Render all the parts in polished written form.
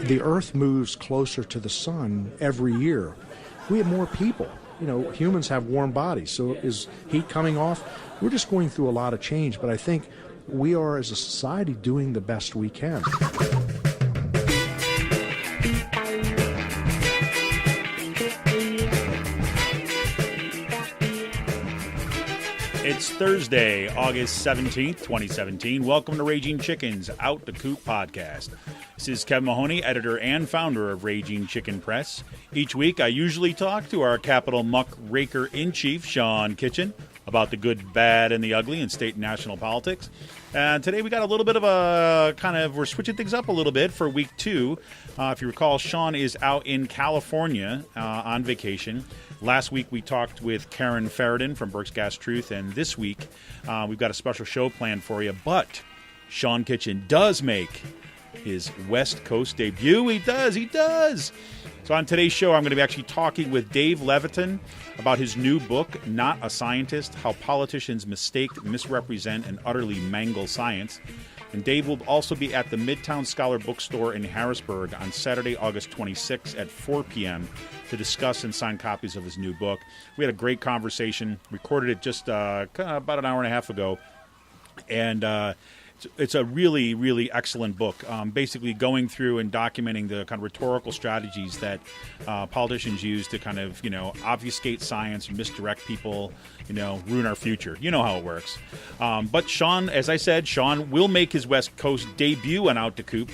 the Earth moves closer to the sun every year. We have more people. Humans have warm bodies, so is heat coming off? We're just going through a lot of change, but I think we are, as a society, doing the best we can. It's Thursday, August 17th, 2017. Welcome to Raging Chicken's Out the Coop podcast. This is Kevin Mahoney, editor and founder of Raging Chicken Press. Each week, I usually talk to our Capitol muck-raker-in-chief, Sean Kitchen, about the good, bad, and the ugly in state and national politics. And today we got a little bit of we're switching things up a little bit for week 2. If you recall, Sean is out in California on vacation. Last week we talked with Karen Faradan from Burke's Gas Truth, and this week we've got a special show planned for you. But Sean Kitchen does make his West Coast debut. He does. So on today's show, I'm going to be actually talking with Dave Levitan about his new book, Not a Scientist: How Politicians Mistake, Misrepresent, and Utterly Mangle Science. And Dave will also be at the Midtown Scholar Bookstore in Harrisburg on Saturday, August 26th at 4 p.m. to discuss and sign copies of his new book. We had a great conversation, recorded it just about an hour and a half ago, and it's a really, really excellent book, basically going through and documenting the kind of rhetorical strategies that politicians use to kind of, obfuscate science, misdirect people, ruin our future. You know how it works. But Sean, as I said, Sean will make his West Coast debut on Out the Coop.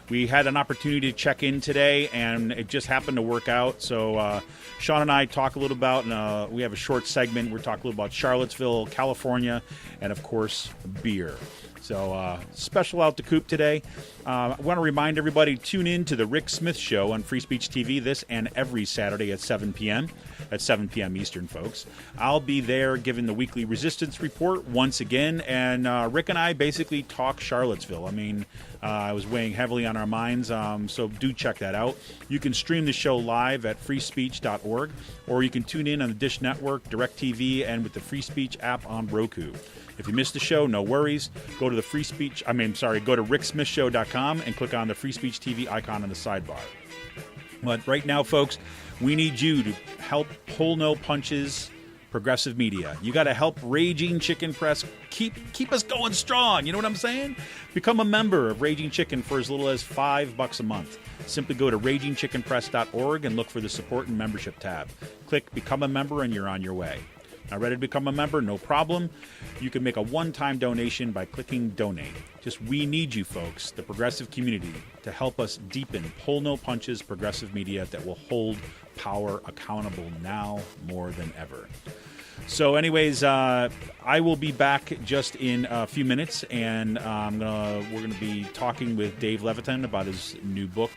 We had an opportunity to check in today, and it just happened to work out. So Sean and I talk a little about, we have a short segment. We're talking a little about Charlottesville, California, and, of course, beer. So special Out the Coop today. I want to remind everybody, tune in to the Rick Smith Show on Free Speech TV this and every Saturday at 7 p.m. At 7 p.m. Eastern, folks. I'll be there giving the weekly resistance report once again, and Rick and I basically talk Charlottesville. I mean, it was weighing heavily on our minds, so do check that out. You can stream the show live at freespeech.org, or you can tune in on the Dish Network, DirecTV, and with the Free Speech app on Roku. If you missed the show, no worries. Go to go to ricksmithshow.com and click on the Free Speech TV icon on the sidebar. But right now, folks, we need you to help pull no punches progressive media. You got to help Raging Chicken Press keep us going strong. You know what I'm saying? Become a member of Raging Chicken for as little as $5 a month. Simply go to ragingchickenpress.org and look for the support and membership tab. Click Become a Member and you're on your way. Not ready to become a member? No problem. You can make a one-time donation by clicking Donate. We need you folks, the progressive community, to help us deepen Pull No Punches progressive media that will hold power accountable now more than ever. So anyways, I will be back just in a few minutes, and we're going to be talking with Dave Levitan about his new book,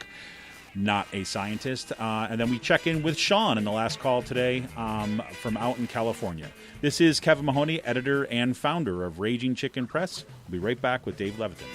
Not a Scientist. And then we check in with Sean in the last call today from out in California. This is Kevin Mahoney, editor and founder of Raging Chicken Press. We'll be right back with Dave Levitan.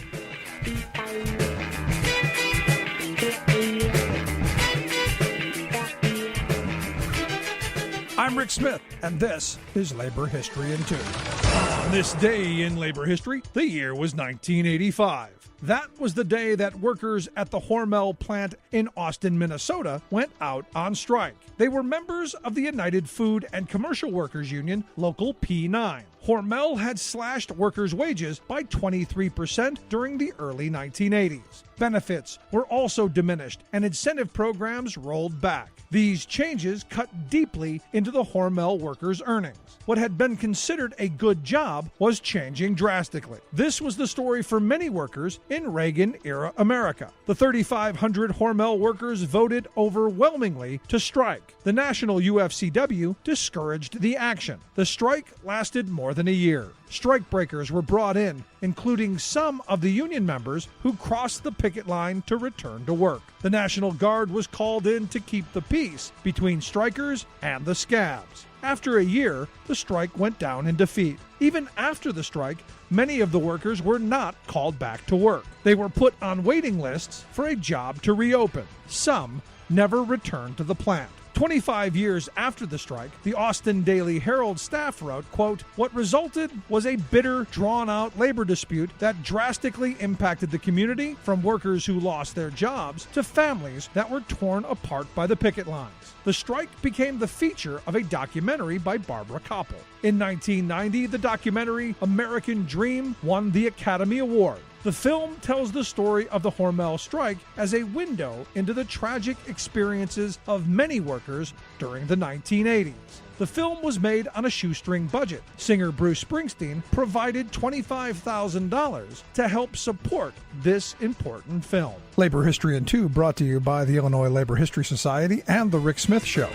I'm Rick Smith, and this is Labor History in 2. On this day in labor history, the year was 1985. That was the day that workers at the Hormel plant in Austin, Minnesota, went out on strike. They were members of the United Food and Commercial Workers Union, Local P9. Hormel had slashed workers' wages by 23% during the early 1980s. Benefits were also diminished, and incentive programs rolled back. These changes cut deeply into the Hormel workers' earnings. What had been considered a good job was changing drastically. This was the story for many workers in Reagan-era America. The 3,500 Hormel workers voted overwhelmingly to strike. The National UFCW discouraged the action. The strike lasted more than a year. Strikebreakers were brought in, including some of the union members who crossed the picket line to return to work. The National Guard was called in to keep the peace between strikers and the scabs. After a year, the strike went down in defeat. Even after the strike, many of the workers were not called back to work. They were put on waiting lists for a job to reopen. Some never returned to the plant. 25 years after the strike, the Austin Daily Herald staff wrote, quote, "What resulted was a bitter, drawn-out labor dispute that drastically impacted the community, from workers who lost their jobs to families that were torn apart by the picket lines." The strike became the feature of a documentary by Barbara Koppel. In 1990, the documentary American Dream won the Academy Award. The film tells the story of the Hormel strike as a window into the tragic experiences of many workers during the 1980s. The film was made on a shoestring budget. Singer Bruce Springsteen provided $25,000 to help support this important film. Labor History in 2 brought to you by the Illinois Labor History Society and The Rick Smith Show.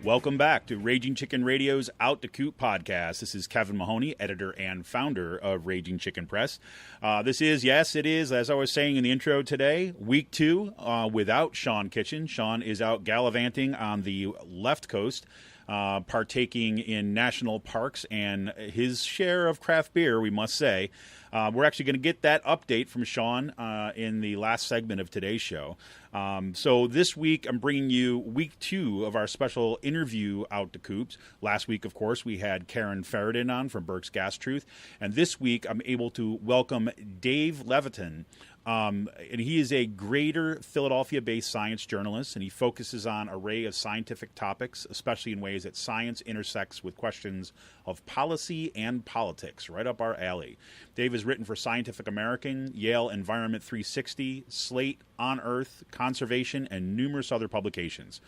Welcome back to Raging Chicken Radio's Out to Coop podcast. This is Kevin Mahoney, editor and founder of Raging Chicken Press. This is, yes, it is, as I was saying in the intro today, week 2 without Sean Kitchen. Sean is out gallivanting on the left coast, partaking in national parks and his share of craft beer, we must say. We're actually going to get that update from Sean in the last segment of today's show. So this week, I'm bringing you week 2 of our special interview Out to Coops. Last week, of course, we had Karen Ferritin on from Burke's Gas Truth. And this week, I'm able to welcome Dave Levitan. And he is a greater Philadelphia-based science journalist, and he focuses on an array of scientific topics, especially in ways that science intersects with questions of policy and politics, right up our alley. Dave has written for Scientific American, Yale Environment 360, Slate, On Earth, Conservation, and numerous other publications.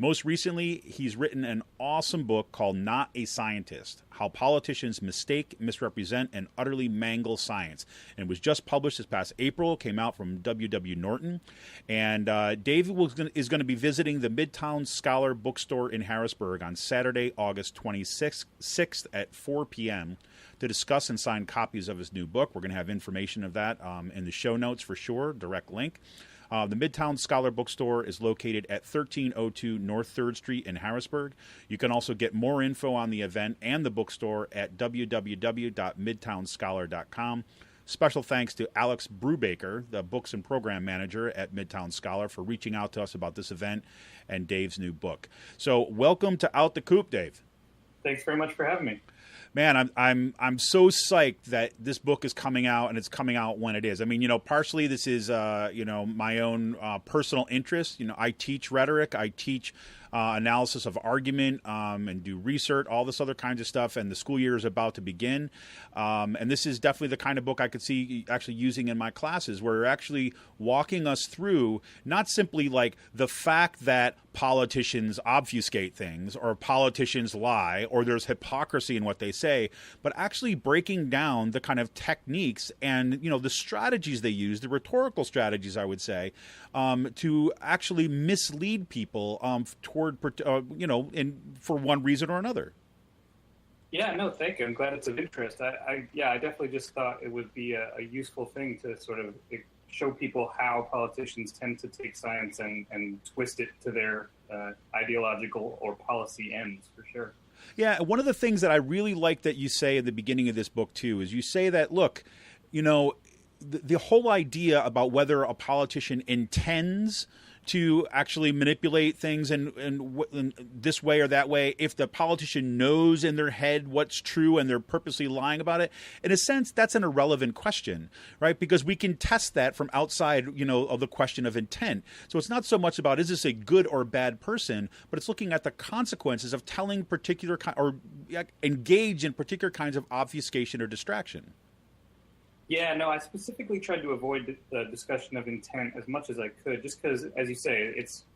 Most recently, he's written an awesome book called Not a Scientist: How Politicians Mistake, Misrepresent, and Utterly Mangle Science. And it was just published this past April, came out from W.W. Norton. And Dave is going to be visiting the Midtown Scholar Bookstore in Harrisburg on Saturday, August 26th at 4 p.m. to discuss and sign copies of his new book. We're going to have information of that in the show notes for sure, direct link. The Midtown Scholar Bookstore is located at 1302 North 3rd Street in Harrisburg. You can also get more info on the event and the bookstore at www.midtownscholar.com. Special thanks to Alex Brubaker, the books and program manager at Midtown Scholar, for reaching out to us about this event and Dave's new book. So welcome to Out the Coop, Dave. Thanks very much for having me. Man, I'm so psyched that this book is coming out, and it's coming out when it is. I mean, partially this is, my own personal interest. I teach rhetoric. I teach analysis of argument and do research, all this other kinds of stuff, and the school year is about to begin. And this is definitely the kind of book I could see actually using in my classes, where you're actually walking us through not simply like the fact that politicians obfuscate things or politicians lie or there's hypocrisy in what they say, but actually breaking down the kind of techniques and, the strategies they use, the rhetorical strategies, I would say, to actually mislead people toward, for one reason or another. Yeah, no, thank you. I'm glad it's of interest. I definitely just thought it would be a useful thing to sort of show people how politicians tend to take science and twist it to their ideological or policy ends, for sure. Yeah, one of the things that I really like that you say at the beginning of this book, too, is you say that, look, the whole idea about whether a politician intends to actually manipulate things in this way or that way, if the politician knows in their head what's true and they're purposely lying about it, in a sense, that's an irrelevant question, right? Because we can test that from outside, of the question of intent. So it's not so much about is this a good or bad person, but it's looking at the consequences of telling particular or engage in particular kinds of obfuscation or distraction. Yeah, no, I specifically tried to avoid the discussion of intent as much as I could, just because, as you say, it's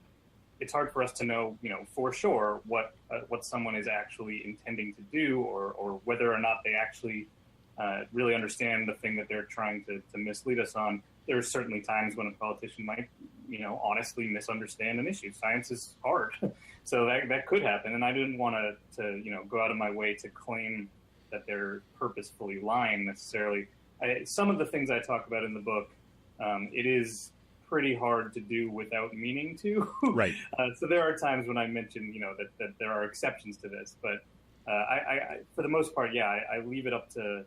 hard for us to know, for sure what someone is actually intending to do, or whether or not they actually really understand the thing that they're trying to mislead us on. There are certainly times when a politician might, honestly misunderstand an issue. Science is hard, so that could happen, and I didn't want to go out of my way to claim that they're purposefully lying necessarily. Some of the things I talk about in the book, it is pretty hard to do without meaning to. Right. So there are times when I mention, that there are exceptions to this, but I for the most part, I leave it up to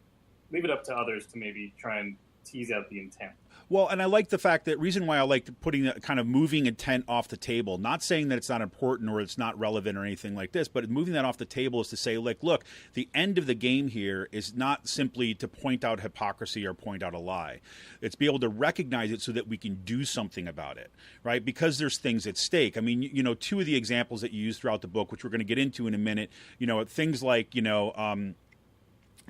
leave it up to others to maybe try and tease out the intent. Well, and I like the fact that reason why I like putting that kind of moving intent off the table, not saying that it's not important or it's not relevant or anything like this, but moving that off the table is to say, like, look, the end of the game here is not simply to point out hypocrisy or point out a lie. It's be able to recognize it so that we can do something about it, right? Because there's things at stake. I mean, you know, two of the examples that you use throughout the book, which we're going to get into in a minute, you know, things like,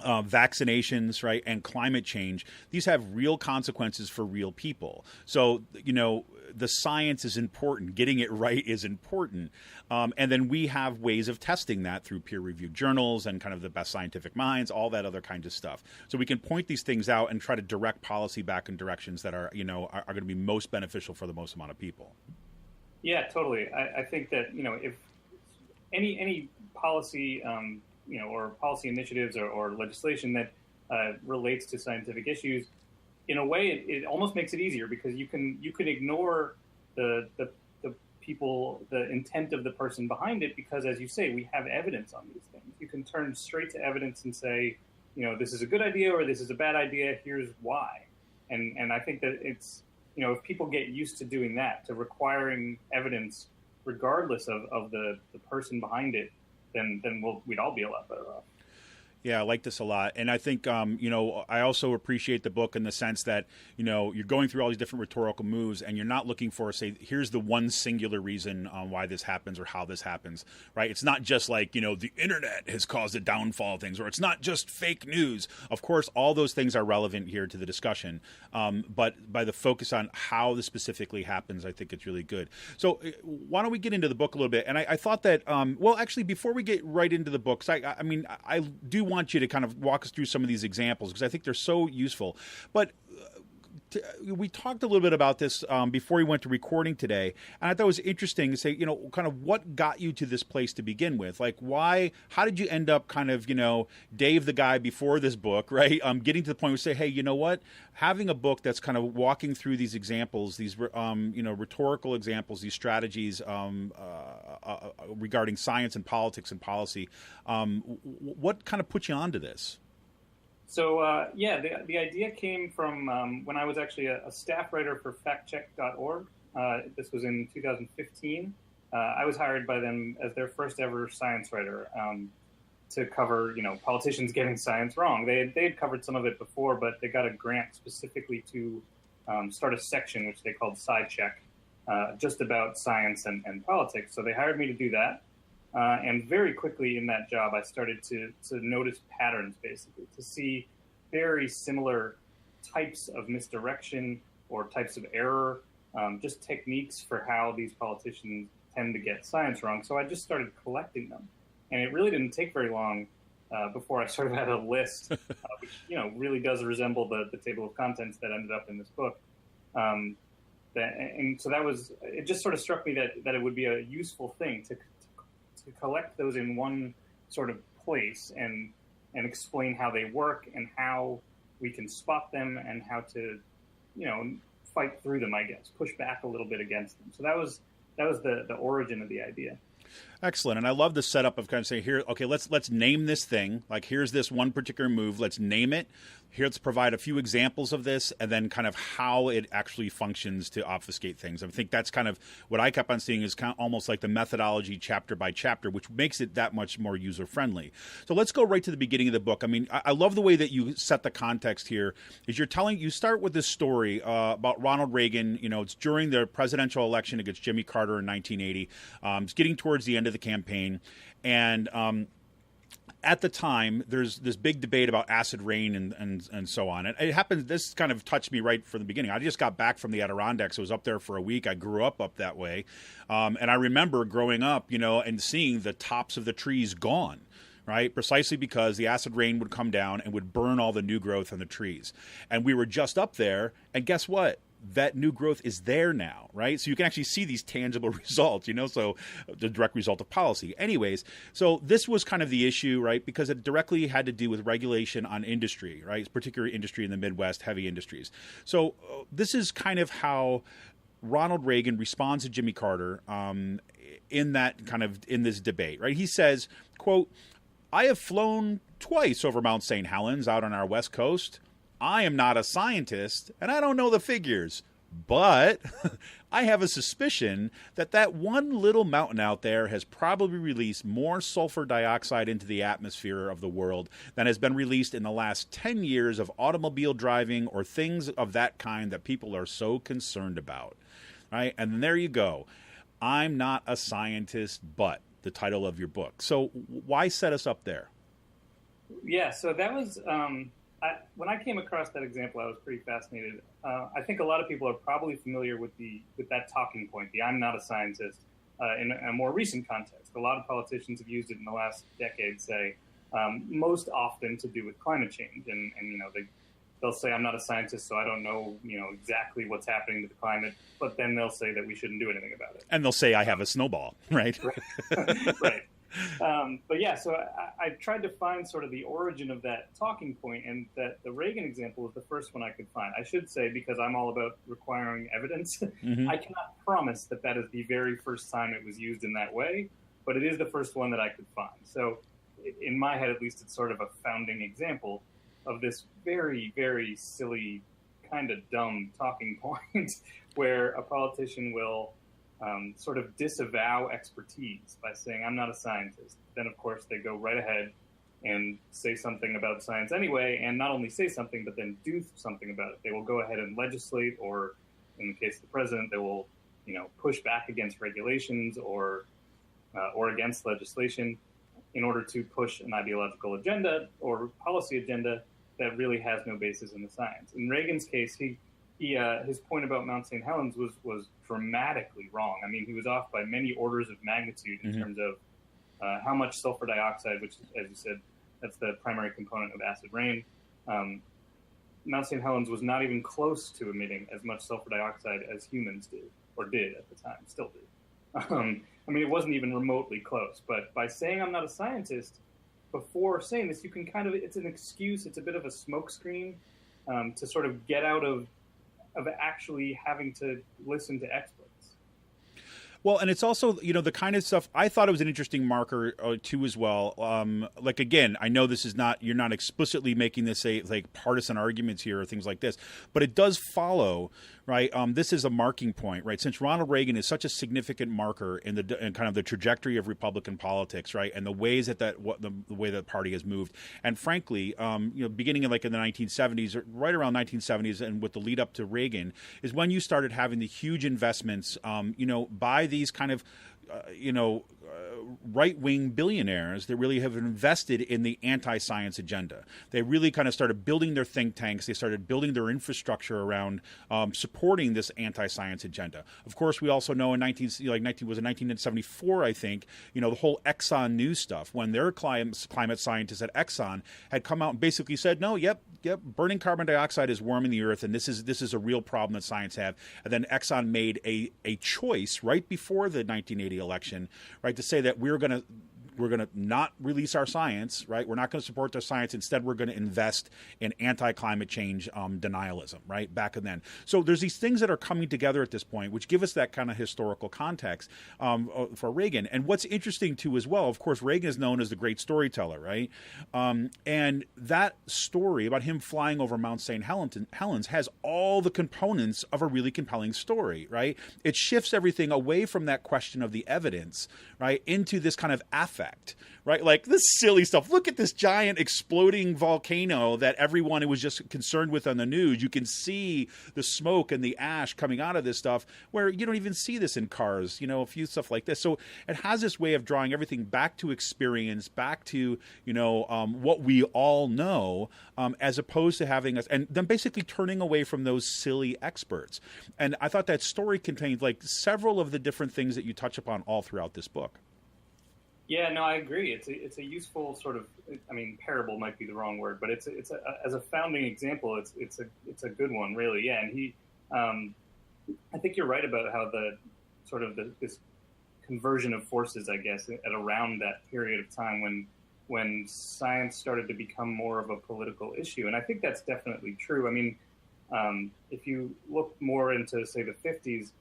vaccinations, right, and climate change, these have real consequences for real people. So, you know, the science is important. Getting it right is important. And then we have ways of testing that through peer-reviewed journals and kind of the best scientific minds, all that other kind of stuff. So we can point these things out and try to direct policy back in directions that are, you know, are going to be most beneficial for the most amount of people. Yeah, totally. I think that, you know, if any policy, you know, or policy initiatives or legislation that relates to scientific issues, in a way, it almost makes it easier because you can ignore the people, the intent of the person behind it, because, as you say, we have evidence on these things. You can turn straight to evidence and say, you know, this is a good idea or this is a bad idea. Here's why. And I think that it's, you know, if people get used to doing that, to requiring evidence regardless of the person behind it, then we'd all be a lot better off. Yeah, I like this a lot. And I think, you know, I also appreciate the book in the sense that, you know, you're going through all these different rhetorical moves and you're not looking for, say, here's the one singular reason why this happens or how this happens, right? It's not just like, you know, the internet has caused a downfall of things, or it's not just fake news. Of course, all those things are relevant here to the discussion. But by the focus on how this specifically happens, I think it's really good. So why don't we get into the book a little bit? And I thought that, well, actually, before we get right into the books, I mean, I do want you to kind of walk us through some of these examples because I think they're so useful. But we talked a little bit about this before we went to recording today, and I thought it was interesting to say, you know, kind of what got you to this place to begin with? Like, why? How did you end up kind of, you know, Dave the guy before this book, right? Getting to the point where you say, hey, you know what? Having a book that's kind of walking through these examples, these you know, rhetorical examples, these strategies regarding science and politics and policy. What kind of put you onto this? So, yeah, the idea came from when I was actually a staff writer for factcheck.org. This was in 2015. I was hired by them as their first ever science writer to cover, you know, politicians getting science wrong. They had covered some of it before, but they got a grant specifically to start a section, which they called SciCheck, just about science and politics. So they hired me to do that. And very quickly in that job, I started to notice patterns, basically, to see very similar types of misdirection or types of error, just techniques for how these politicians tend to get science wrong. So I just started collecting them. And it really didn't take very long before I sort of had a list, which, you know, really does resemble the table of contents that ended up in this book. And so that was, it just sort of struck me that it would be a useful thing to collect those in one sort of place and explain how they work and how we can spot them and how to, you know, fight through them, I guess, push back a little bit against them. So that was the origin of the idea. Excellent. And I love the setup of kind of saying, here, okay, let's name this thing. Like, here's this one particular move. Let's name it. Here, let's provide a few examples of this, and then kind of how it actually functions to obfuscate things. I think that's kind of what I kept on seeing is kind of almost like the methodology chapter by chapter, which makes it that much more user-friendly. So let's go right to the beginning of the book. I mean, I love the way that you set the context here. Is you start with this story about Ronald Reagan. You know, it's during the presidential election against Jimmy Carter in 1980. It's getting towards the end of the campaign, and at the time, there's this big debate about acid rain and so on. And it happened, this kind of touched me right from the beginning. I just got back from the Adirondacks. I was up there for a week. I grew up that way. And I remember growing up, you know, and seeing the tops of the trees gone, right? Precisely because the acid rain would come down and would burn all the new growth on the trees. And we were just up there, and guess what? That new growth is there now, right? So you can actually see these tangible results, you know, so the direct result of policy. Anyways, so this was kind of the issue, right? Because it directly had to do with regulation on industry, right? Particularly industry in the Midwest, heavy industries. So this is kind of how Ronald Reagan responds to Jimmy Carter in this debate, right? He says, quote, "I have flown twice over Mount St. Helens out on our West Coast. I am not a scientist, and I don't know the figures, but I have a suspicion that that one little mountain out there has probably released more sulfur dioxide into the atmosphere of the world than has been released in the last 10 years of automobile driving or things of that kind that people are so concerned about. Right? And then there you go. I'm not a scientist, but the title of your book. So why set us up there? Yeah, so that was... when I came across that example, I was pretty fascinated. I think a lot of people are probably familiar with that talking point, the "I'm not a scientist," in a more recent context. A lot of politicians have used it in the last decade, say, most often to do with climate change. And they'll say, "I'm not a scientist, so I don't know, exactly what's happening to the climate," but then they'll say that we shouldn't do anything about it. And they'll say, "I have a snowball," right? Right. But yeah, so I tried to find sort of the origin of that talking point, and that the Reagan example was the first one I could find. I should say, because I'm all about requiring evidence, I cannot promise that that is the very first time it was used in that way, but it is the first one that I could find. So in my head, at least, it's sort of a founding example of this very, very silly, kind of dumb talking point where a politician will sort of disavow expertise by saying, "I'm not a scientist." Then, of course, they go right ahead and say something about science anyway, and not only say something, but then do something about it. They will go ahead and legislate, or in the case of the president, they will, push back against regulations or against legislation in order to push an ideological agenda or policy agenda that really has no basis in the science. In Reagan's case, his point about Mount St. Helens was dramatically wrong. I mean, he was off by many orders of magnitude in terms of how much sulfur dioxide, which, as you said, that's the primary component of acid rain. Mount St. Helens was not even close to emitting as much sulfur dioxide as humans did, or did at the time, still did. I mean, it wasn't even remotely close. But by saying I'm not a scientist, before saying this, you can it's an excuse, it's a bit of a smokescreen to sort of get out of actually having to listen to experts. Well, and it's also, the kind of stuff, I thought it was an interesting marker too as well. Like, again, I know this is not, you're not explicitly making this like partisan arguments here or things like this, but it does follow, right? This is a marking point, right? Since Ronald Reagan is such a significant marker in kind of the trajectory of Republican politics, right? And the ways the way that party has moved. And frankly, beginning in the 1970s, or right around 1970s, and with the lead up to Reagan, is when you started having the huge investments, by these kind of, right-wing billionaires that really have invested in the anti-science agenda. They really kind of started building their think tanks. They started building their infrastructure around supporting this anti-science agenda. Of course, we also know in 1974, I think, the whole Exxon News stuff, when their climate scientists at Exxon had come out and basically said, no, yep, burning carbon dioxide is warming the earth, and this is a real problem that science have. And then Exxon made a choice right before the 1980 election, right, to say that we're going to not release our science, right? We're not going to support their science. Instead, we're going to invest in anti-climate change denialism, right? Back then. So there's these things that are coming together at this point, which give us that kind of historical context for Reagan. And what's interesting, too, as well, of course, Reagan is known as the great storyteller, right? And that story about him flying over Mount St. Helens has all the components of a really compelling story, right? It shifts everything away from that question of the evidence, right, into this kind of affect, right? Like this silly stuff. Look at this giant exploding volcano that everyone was just concerned with on the news. You can see the smoke and the ash coming out of this stuff where you don't even see this in cars, a few stuff like this. So it has this way of drawing everything back to experience, back to, what we all know, as opposed to having us, and then basically turning away from those silly experts. And I thought that story contained like several of the different things that you touch upon all throughout this book. Yeah, no, I agree. It's a useful sort of, parable might be the wrong word, but it's as a founding example, it's a good one, really. Yeah, and he, I think you're right about how this conversion of forces, I guess, at around that period of time when science started to become more of a political issue, and I think that's definitely true. I mean, if you look more into, say, the 50s,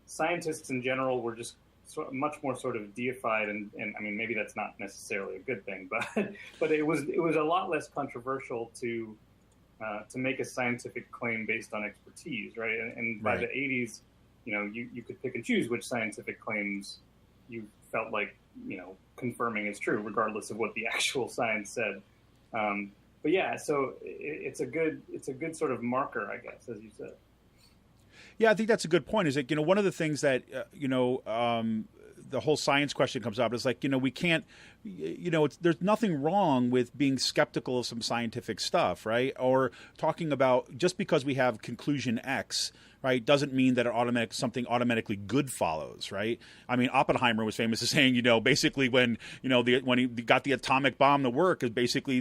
scientists in general were just much more sort of deified, and I mean, maybe that's not necessarily a good thing, but it was a lot less controversial to make a scientific claim based on expertise, right? And by the 80s, you could pick and choose which scientific claims you felt like, confirming is true, regardless of what the actual science said. But yeah, so it's a good sort of marker, I guess, as you said. Yeah, I think that's a good point. Is that, one of the things that, the whole science question comes up is like, we can't, there's nothing wrong with being skeptical of some scientific stuff, right? Or talking about just because we have conclusion X, right, doesn't mean that something automatically good follows, right? I mean, Oppenheimer was famous as saying, basically when he got the atomic bomb to work, is basically,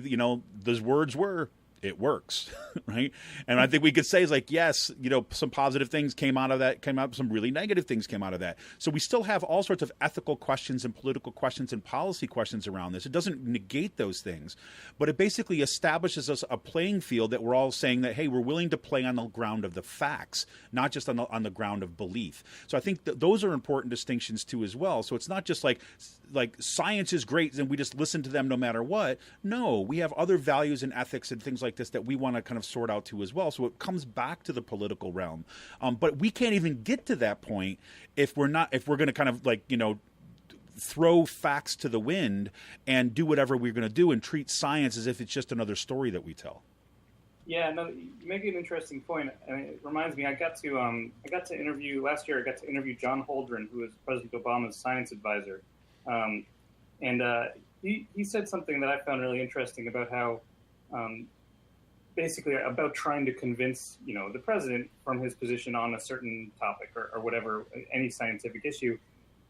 those words were, it works, right? And I think we could say is like, yes, some positive things came out, some really negative things came out of that. So we still have all sorts of ethical questions and political questions and policy questions around this. It doesn't negate those things, but it basically establishes us a playing field that we're all saying that, hey, we're willing to play on the ground of the facts, not just on the ground of belief. So I think that those are important distinctions too as well. So it's not just like science is great and we just listen to them no matter what. No, we have other values and ethics and things like this that we want to kind of sort out too as well. So it comes back to the political realm. But we can't even get to that point if we're going to kind of throw facts to the wind and do whatever we're going to do and treat science as if it's just another story that we tell. Yeah, no, you make an interesting point. I mean, it reminds me, I got to interview last year. I got to interview John Holdren, who is President Obama's science advisor, and he said something that I found really interesting about how, basically, about trying to convince the president from his position on a certain topic or whatever, any scientific issue.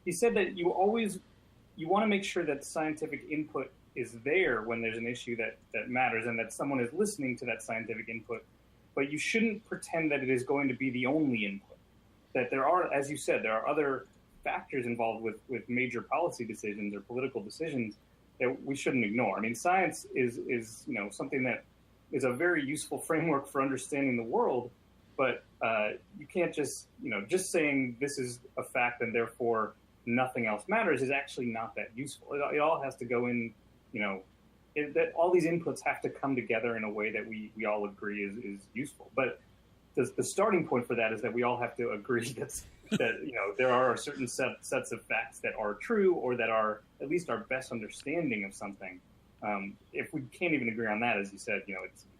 He said that you want to make sure that scientific input is there when there's an issue that matters and that someone is listening to that scientific input, but you shouldn't pretend that it is going to be the only input. That there are, as you said, there are other factors involved with major policy decisions or political decisions that we shouldn't ignore. I mean, science is something that is a very useful framework for understanding the world, but you can't just saying this is a fact and therefore nothing else matters is actually not that useful. It all has to go in, that all these inputs have to come together in a way that we all agree is useful. But the starting point for that is that we all have to agree that there are certain sets of facts that are true or that are at least our best understanding of something. If we can't even agree on that, as you said,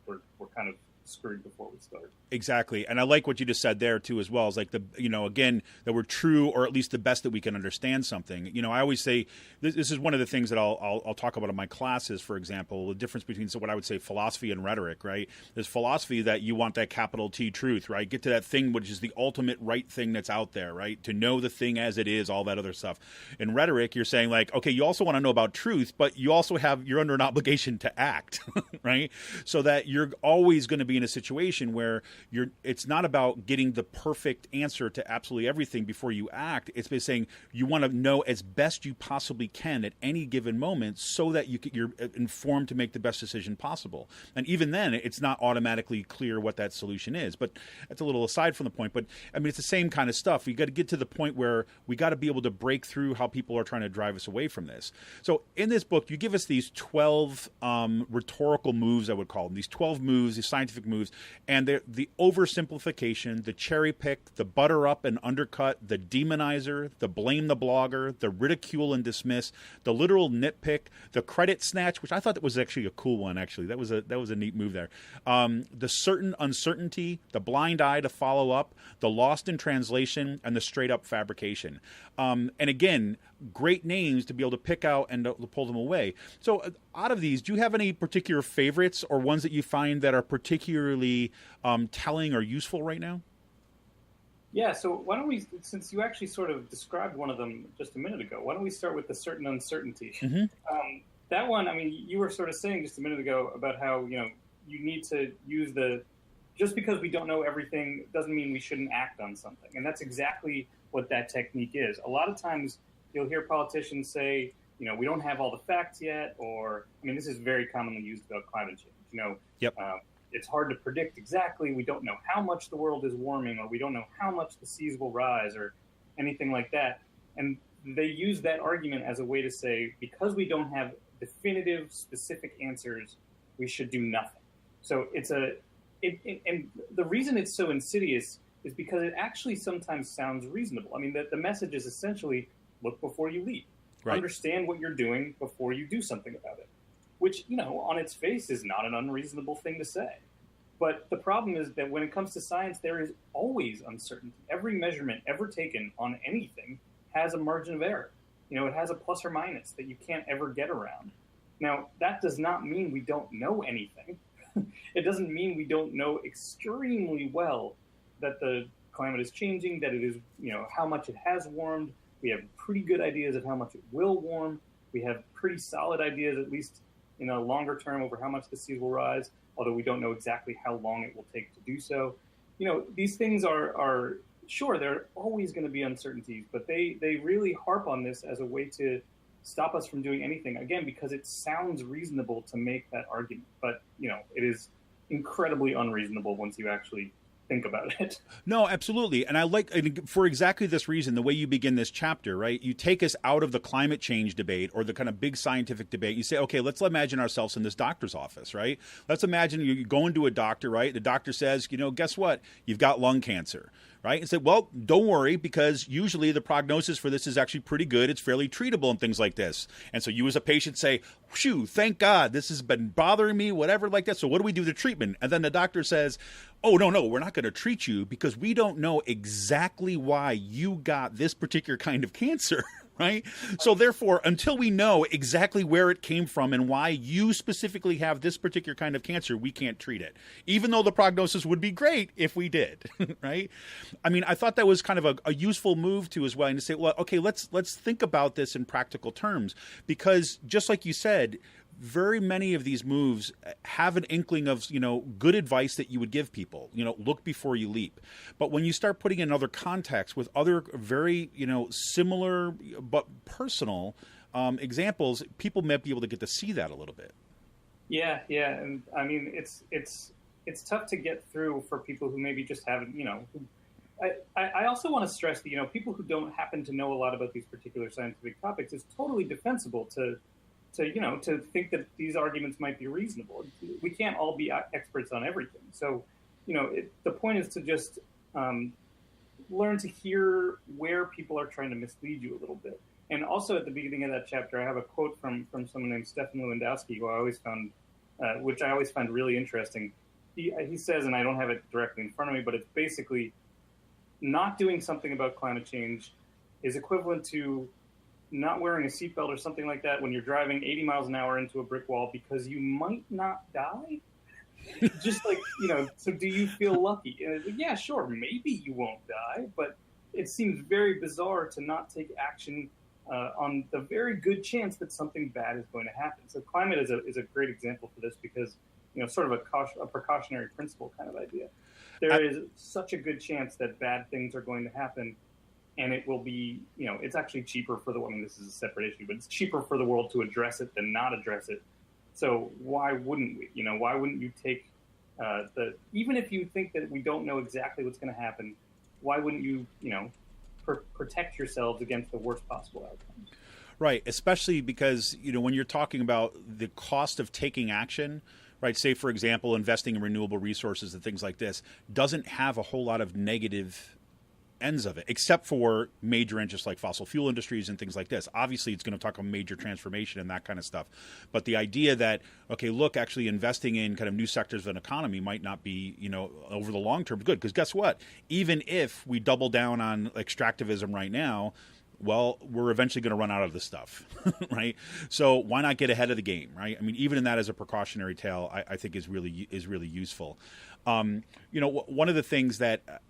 we're kind of screwed before we start. Exactly. And I like what you just said there too as well, is like again, that we're true or at least the best that we can understand something. I always say this is one of the things that I'll talk about in my classes, for example, the difference between what I would say philosophy and rhetoric, right? There's philosophy that you want that capital T truth, right? Get to that thing which is the ultimate right thing that's out there, right? To know the thing as it is, all that other stuff. In rhetoric, you're saying like, okay, you also want to know about truth, but you're under an obligation to act, right? So that you're always going to be in a situation where it's not about getting the perfect answer to absolutely everything before you act. It's basically saying you want to know as best you possibly can at any given moment so that you're informed to make the best decision possible. And even then, it's not automatically clear what that solution is. But that's a little aside from the point. But I mean, it's the same kind of stuff. You got to get to the point where we got to be able to break through how people are trying to drive us away from this. So in this book, you give us these 12 rhetorical moves, I would call them, these 12 moves, these scientific moves, and they're the oversimplification, the cherry pick, the butter up and undercut, the demonizer, the blame the blogger, the ridicule and dismiss, the literal nitpick, the credit snatch, which I thought that was actually a cool one. Actually, that was a neat move there. The certain uncertainty, the blind eye to follow up, the lost in translation, and the straight up fabrication. And again, great names to be able to pick out and to pull them away. So out of these, do you have any particular favorites or ones that you find that are particularly telling or useful right now? Yeah, so why don't we, since you actually sort of described one of them just a minute ago, why don't we start with the certain uncertainty? Mm-hmm. That one, I mean, you were sort of saying just a minute ago about how, you need to use just because we don't know everything doesn't mean we shouldn't act on something. And that's exactly what that technique is. A lot of times you'll hear politicians say, we don't have all the facts yet, or, I mean, this is very commonly used about climate change. Yep. It's hard to predict exactly. We don't know how much the world is warming, or we don't know how much the seas will rise, or anything like that. And they use that argument as a way to say, because we don't have definitive, specific answers, we should do nothing. So and the reason it's so insidious is because it actually sometimes sounds reasonable. I mean, the message is essentially, look before you leap. Right. Understand what you're doing before you do something about it, which, on its face is not an unreasonable thing to say. But the problem is that when it comes to science, there is always uncertainty. Every measurement ever taken on anything has a margin of error. It has a plus or minus that you can't ever get around. Now, that does not mean we don't know anything. It doesn't mean we don't know extremely well that the climate is changing, that it is, how much it has warmed. We have pretty good ideas of how much it will warm. We have pretty solid ideas, at least in a longer term, over how much the seas will rise, although we don't know exactly how long it will take to do so. These things are sure, there are always going to be uncertainties, but they really harp on this as a way to stop us from doing anything, again, because it sounds reasonable to make that argument. But, it is incredibly unreasonable once you actually think about it. No, absolutely. And for exactly this reason, the way you begin this chapter, right? You take us out of the climate change debate or the kind of big scientific debate. You say, okay, let's imagine ourselves in this doctor's office, right? Let's imagine you go into a doctor, right? The doctor says, guess what? You've got lung cancer, right? And say, well, don't worry, because usually the prognosis for this is actually pretty good. It's fairly treatable and things like this. And so you as a patient say, phew, thank God, this has been bothering me, whatever like that. So what do we do with the treatment? And then the doctor says, oh, no, we're not going to treat you because we don't know exactly why you got this particular kind of cancer, right? So therefore, until we know exactly where it came from and why you specifically have this particular kind of cancer, we can't treat it, even though the prognosis would be great if we did, right? I mean, I thought that was kind of a useful move too as well, and to say, well, okay, let's think about this in practical terms, because just like you said, very many of these moves have an inkling of, good advice that you would give people, look before you leap. But when you start putting in other contexts with other very, similar but personal examples, people might be able to get to see that a little bit. Yeah. And I mean, it's tough to get through for people who maybe just haven't, I also want to stress that, people who don't happen to know a lot about these particular scientific topics, it's totally defensible to think that these arguments might be reasonable. We can't all be experts on everything. So, the point is to just learn to hear where people are trying to mislead you a little bit. And also at the beginning of that chapter, I have a quote from someone named Stefan Lewandowski, who I always found, which I always find really interesting. He says, and I don't have it directly in front of me, but it's basically not doing something about climate change is equivalent to not wearing a seatbelt or something like that when you're driving 80 miles an hour into a brick wall because you might not die. Just like, so do you feel lucky? Yeah, sure, maybe you won't die, but it seems very bizarre to not take action on the very good chance that something bad is going to happen. So climate is a great example for this because, sort of a precautionary principle kind of idea. There is such a good chance that bad things are going to happen. And it will be, it's actually cheaper for this is a separate issue, but it's cheaper for the world to address it than not address it. So why wouldn't we? Why wouldn't you take even if you think that we don't know exactly what's going to happen, why wouldn't you, protect yourselves against the worst possible outcomes? Right, especially because, when you're talking about the cost of taking action, right, say, for example, investing in renewable resources and things like this, doesn't have a whole lot of negative ends of it, except for major interests like fossil fuel industries and things like this. Obviously, it's going to talk about major transformation and that kind of stuff. But the idea that, okay, look, actually investing in kind of new sectors of an economy might not be, over the long term good. Because guess what? Even if we double down on extractivism right now, well, we're eventually going to run out of this stuff, right? So why not get ahead of the game, right? I mean, even in that as a precautionary tale, I think is really useful. One of the things that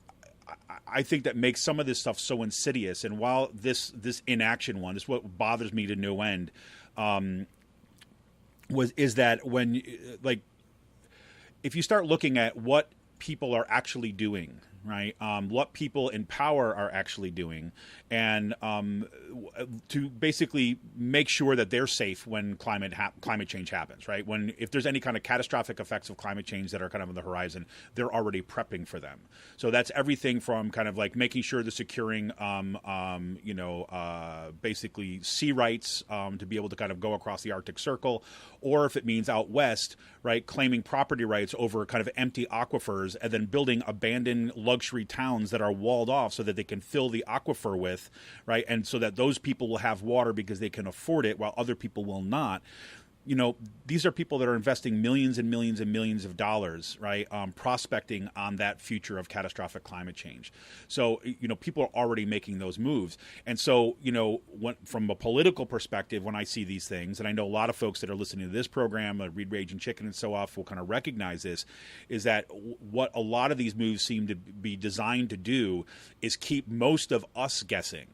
I think that makes some of this stuff so insidious, and while this inaction one is what bothers me to no end, is that when if you start looking at what people are actually doing, right? What people in power are actually doing, and to basically make sure that they're safe when climate change happens, right? If there's any kind of catastrophic effects of climate change that are kind of on the horizon, they're already prepping for them. So that's everything from kind of like making sure they're securing, basically sea rights to be able to kind of go across the Arctic Circle, or if it means out west, right, claiming property rights over kind of empty aquifers and then building abandoned luxury towns that are walled off so that they can fill the aquifer with, right, and so that those people will have water because they can afford it while other people will not. These are people that are investing millions and millions and millions of dollars, right, prospecting on that future of catastrophic climate change. So, people are already making those moves. And so, from a political perspective, when I see these things, and I know a lot of folks that are listening to this program, Read Raging Chicken and so off, will kind of recognize this, is that what a lot of these moves seem to be designed to do is keep most of us guessing.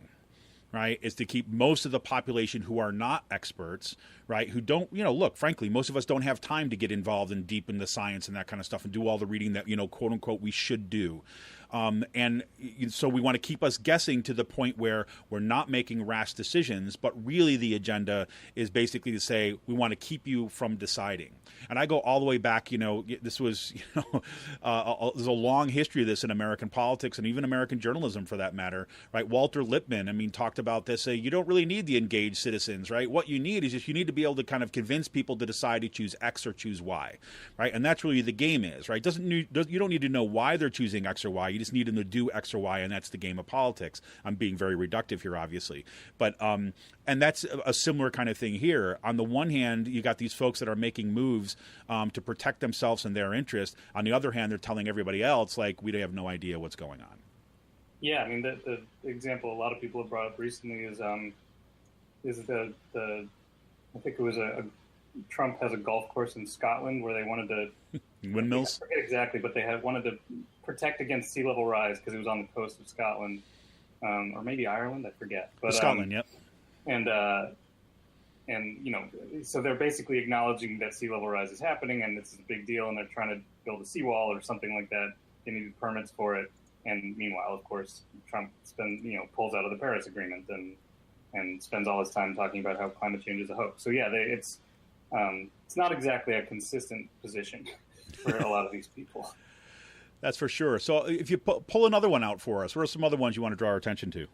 Right, is to keep most of the population who are not experts, right, who don't, look, frankly, most of us don't have time to get involved and deep in the science and that kind of stuff and do all the reading that, quote unquote, we should do. And so we want to keep us guessing to the point where we're not making rash decisions, but really the agenda is basically to say we want to keep you from deciding. And I go all the way back, this was, there's a long history of this in American politics and even American journalism for that matter, right? Walter Lippmann, talked about this. You don't really need the engaged citizens, right? What you need is just you need to be able to kind of convince people to decide to choose X or choose Y, right? And that's really the game is, right? You don't need to know why they're choosing X or Y. You just need them to do X or Y, and that's the game of politics. I'm being very reductive here, obviously. But and that's a similar kind of thing here. On the one hand, you got these folks that are making moves to protect themselves and their interest. On the other hand, they're telling everybody else, like, we have no idea what's going on. Yeah, the example a lot of people have brought up recently is the I think it was Trump has a golf course in Scotland where they wanted to windmills. I forget exactly, but they wanted to protect against sea level rise because it was on the coast of Scotland, or maybe Ireland, I forget. But Scotland, yep. And so they're basically acknowledging that sea level rise is happening and this is a big deal, and they're trying to build a seawall or something like that. They needed permits for it. And meanwhile, of course, Trump pulls out of the Paris Agreement and spends all his time talking about how climate change is a hoax. So yeah, it's not exactly a consistent position for a lot of these people. That's for sure. So if you pull another one out for us, what are some other ones you want to draw our attention to?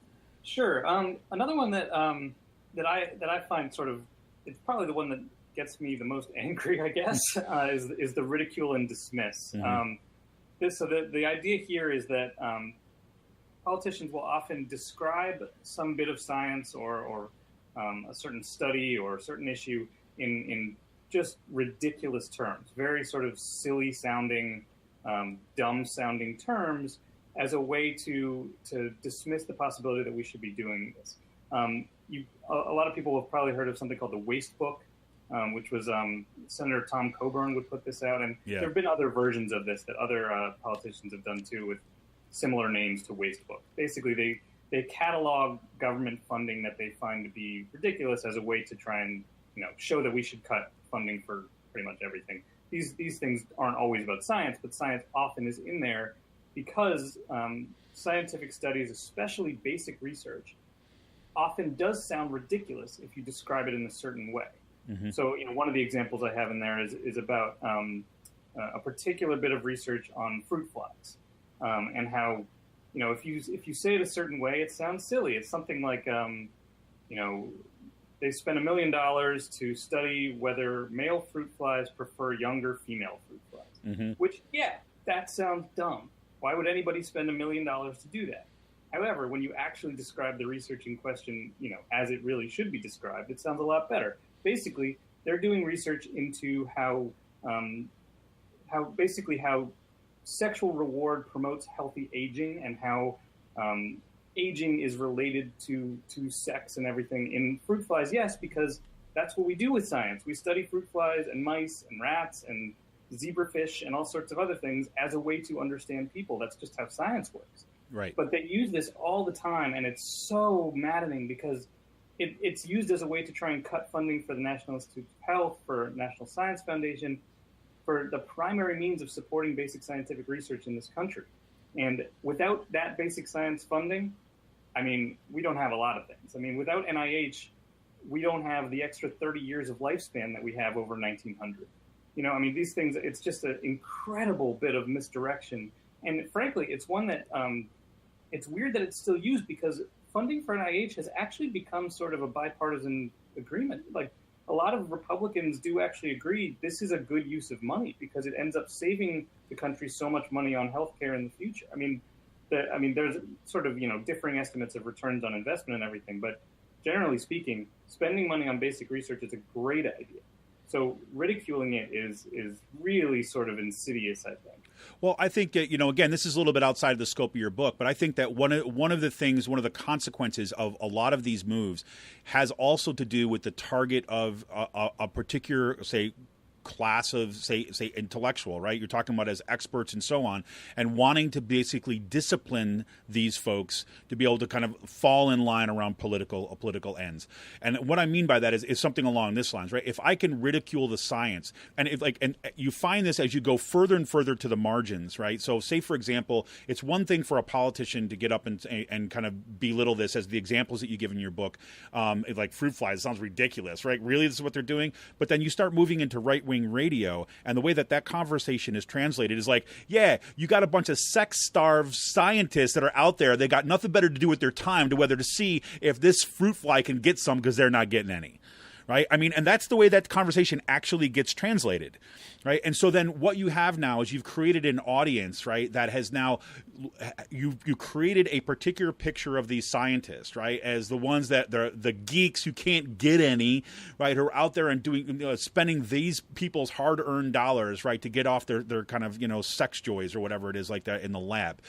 Sure. Another one that I find sort of, it's probably the one that gets me the most angry, I guess, is the ridicule and dismiss. Mm-hmm. So the idea here is that politicians will often describe some bit of science or a certain study or a certain issue in just ridiculous terms, very sort of silly sounding, dumb sounding terms as a way to dismiss the possibility that we should be doing this. A lot of people have probably heard of something called the Waste Book, which was Senator Tom Coburn would put this out. And there have been other versions of this that other politicians have done too with similar names to Waste Book. Basically, they catalog government funding that they find to be ridiculous as a way to try and show that we should cut funding for pretty much everything. These things aren't always about science, but science often is in there because scientific studies, especially basic research, often does sound ridiculous if you describe it in a certain way. Mm-hmm. So, one of the examples I have in there is about a particular bit of research on fruit flies, and how, if you say it a certain way, it sounds silly. It's something like, they spent $1 million to study whether male fruit flies prefer younger female fruit flies. Mm-hmm. Which, that sounds dumb. Why would anybody spend $1 million to do that? However, when you actually describe the research in question, as it really should be described, it sounds a lot better. Basically, they're doing research into how sexual reward promotes healthy aging and how aging is related to sex and everything in fruit flies. Yes, because that's what we do with science. We study fruit flies and mice and rats and zebrafish and all sorts of other things as a way to understand people. That's just how science works. Right. But they use this all the time, and it's so maddening because it's used as a way to try and cut funding for the National Institute of Health, for National Science Foundation, for the primary means of supporting basic scientific research in this country. And without that basic science funding, I mean, we don't have a lot of things. I mean, without NIH, we don't have the extra 30 years of lifespan that we have over 1900. You know, I mean, these things, it's just an incredible bit of misdirection. And frankly, it's one that it's weird that it's still used, because funding for NIH has actually become sort of a bipartisan agreement. Like, a lot of Republicans do actually agree this is a good use of money, because it ends up saving the country so much money on healthcare in the future. I mean, there's sort of, differing estimates of returns on investment and everything, but generally speaking, spending money on basic research is a great idea. So ridiculing it is really sort of insidious, I think. Well, I think, again, this is a little bit outside of the scope of your book, but I think that one of the consequences of a lot of these moves has also to do with the target of a particular, say, class of, say intellectual, right? You're talking about as experts and so on, and wanting to basically discipline these folks to be able to kind of fall in line around political ends. And what I mean by that is something along this lines, right? If I can ridicule the science, and you find this as you go further and further to the margins, right? So say, for example, it's one thing for a politician to get up and kind of belittle this, as the examples that you give in your book, like fruit flies. It sounds ridiculous, right? Really, this is what they're doing? But then you start moving into right-wing radio, and the way that conversation is translated is like, yeah, you got a bunch of sex-starved scientists that are out there. They got nothing better to do with their time to whether to see if this fruit fly can get some, because they're not getting any. Right? I mean, and that's the way that conversation actually gets translated, right? And so then what you have now is you've created an audience, right, that has now you created a particular picture of these scientists, right, as the ones that they're the geeks who can't get any, right, who are out there and doing spending these people's hard-earned dollars, right, to get off their kind of sex joys or whatever it is like that in the lab.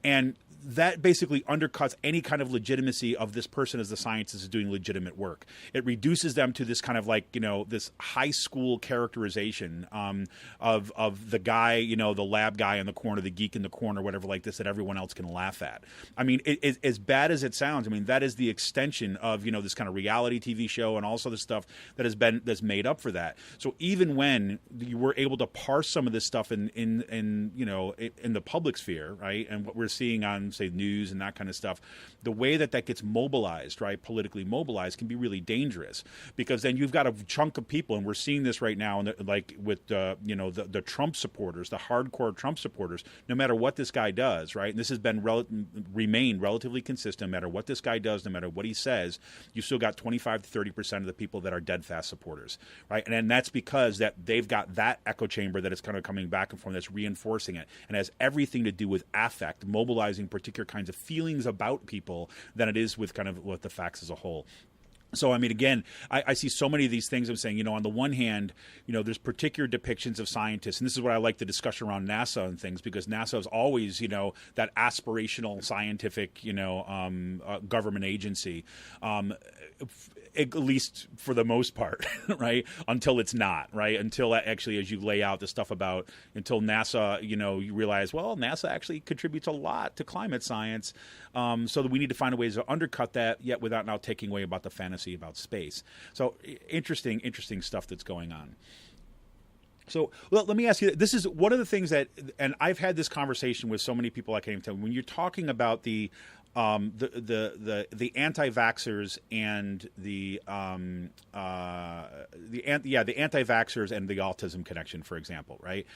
And that basically undercuts any kind of legitimacy of this person as the scientist is doing legitimate work. It reduces them to this kind of like, this high school characterization of the guy, the lab guy in the corner, the geek in the corner, whatever like this, that everyone else can laugh at. I mean, as bad as it sounds, I mean, that is the extension of, this kind of reality TV show and also the stuff that's made up for that. So even when you were able to parse some of this stuff in the public sphere, right, and what we're seeing on, say, news and that kind of stuff, the way that gets mobilized, right, politically mobilized, can be really dangerous, because then you've got a chunk of people, and we're seeing this right now, like with the Trump supporters, the hardcore Trump supporters. No matter what this guy does, right, and this has been remained relatively consistent. No matter what this guy does, no matter what he says, you still got 25 to 30% of the people that are dead fast supporters, right, and that's because that they've got that echo chamber that is kind of coming back and forth, that's reinforcing it, and has everything to do with affect, mobilizing particular kinds of feelings about people than it is with kind of what the facts as a whole. So, I mean, again, I see so many of these things. I'm saying, on the one hand, there's particular depictions of scientists, and this is what I like the discussion around NASA and things, because NASA is always, that aspirational scientific, government agency, at least for the most part, right? Until it's not, right? Until actually, as you lay out the stuff about, until NASA, you realize, well, NASA actually contributes a lot to climate science, so that we need to find a way to undercut that, yet without now taking away about the fantasy about space. So interesting stuff that's going on. So, well, let me ask you, this is one of the things that, and I've had this conversation with so many people I can't even tell, when you're talking about the anti-vaxxers and the anti-vaxxers and the autism connection, for example, right?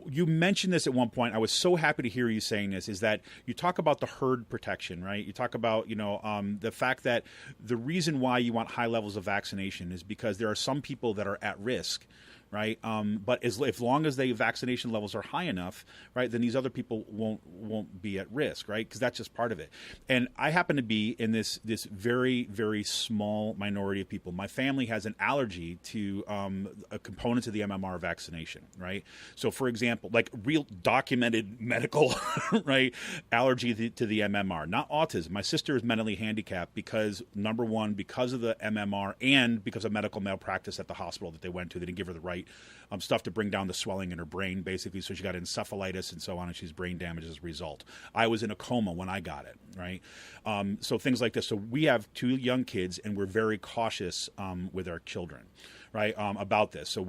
You mentioned this at one point. I was so happy to hear you saying this, is that you talk about the herd protection, right? You talk about, the fact that the reason why you want high levels of vaccination is because there are some people that are at risk, right? But as long as the vaccination levels are high enough, right, then these other people won't be at risk, right? Because that's just part of it. And I happen to be in this very, very small minority of people. My family has an allergy to a component of the MMR vaccination, right? So, for example, like real documented medical, right, allergy to the MMR, not autism. My sister is mentally handicapped because, number one, because of the MMR and because of medical malpractice at the hospital that they went to. They didn't give her the right stuff to bring down the swelling in her brain, basically. So she got encephalitis and so on, and she's brain damaged as a result. I was in a coma when I got it, right? So things like this. So we have 2 young kids, and we're very cautious with our children, right, about this. So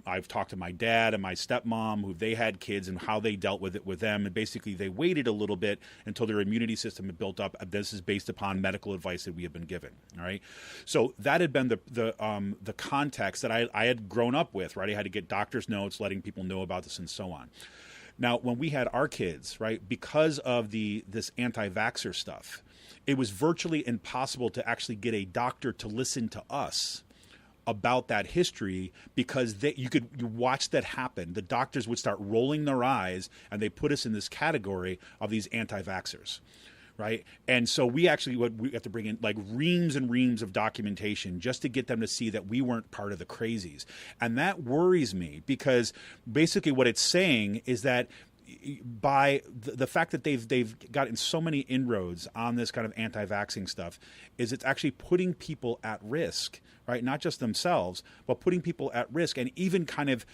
I've talked to my dad and my stepmom, who they had kids, and how they dealt with it with them. And basically, they waited a little bit until their immunity system had built up. This is based upon medical advice that we have been given. All right. So that had been the context that I had grown up with, right? I had to get doctor's notes, letting people know about this, and so on. Now, when we had our kids, right, because of this anti-vaxxer stuff, it was virtually impossible to actually get a doctor to listen to us about that history, because you watch that happen. The doctors would start rolling their eyes, and they put us in this category of these anti-vaxxers. Right. And so we have to bring in like reams and reams of documentation just to get them to see that we weren't part of the crazies. And that worries me, because basically what it's saying is that by the fact that they've gotten so many inroads on this kind of anti-vaxxing stuff, is it's actually putting people at risk, right? Not just themselves, but putting people at risk, and even kind of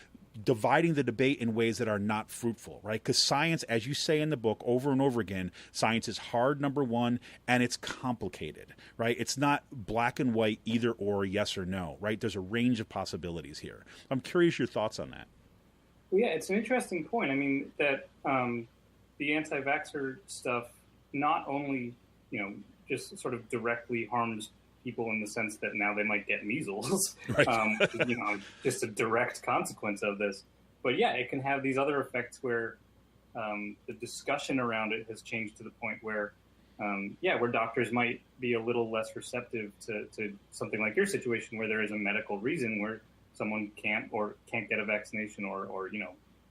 dividing the debate in ways that are not fruitful, right? Because science, as you say in the book over and over again, science is hard, number one, and it's complicated, right? It's not black and white, either or, yes or no, right? There's a range of possibilities here. I'm curious your thoughts on that. Well, yeah, it's an interesting point. I mean, that the anti-vaxxer stuff not only, just sort of directly harms people in the sense that now they might get measles, right. Just a direct consequence of this. But yeah, it can have these other effects where the discussion around it has changed to the point where, where doctors might be a little less receptive to something like your situation, where there is a medical reason where someone can't get a vaccination or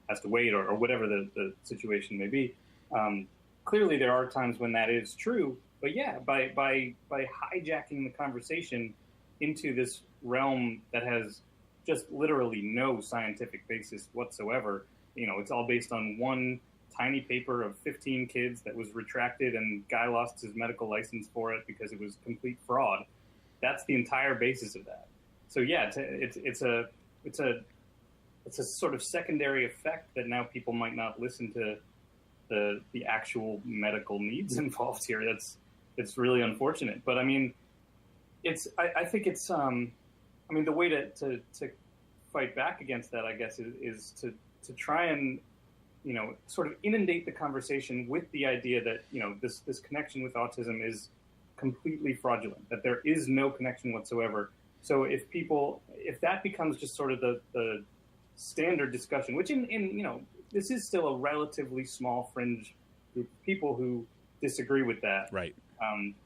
has to wait or whatever the situation may be. Clearly, there are times when that is true. But yeah, by hijacking the conversation into this realm that has just literally no scientific basis whatsoever, it's all based on one tiny paper of 15 kids that was retracted, and guy lost his medical license for it because it was complete fraud. That's the entire basis of that. So yeah, it's a sort of secondary effect that now people might not listen to the actual medical needs involved here. It's really unfortunate, but I mean, I think it's the way to fight back against that, I guess, is to try and sort of inundate the conversation with the idea that this connection with autism is completely fraudulent, that there is no connection whatsoever. So if that becomes just sort of the standard discussion, which in this is still a relatively small fringe group of people who disagree with that, right?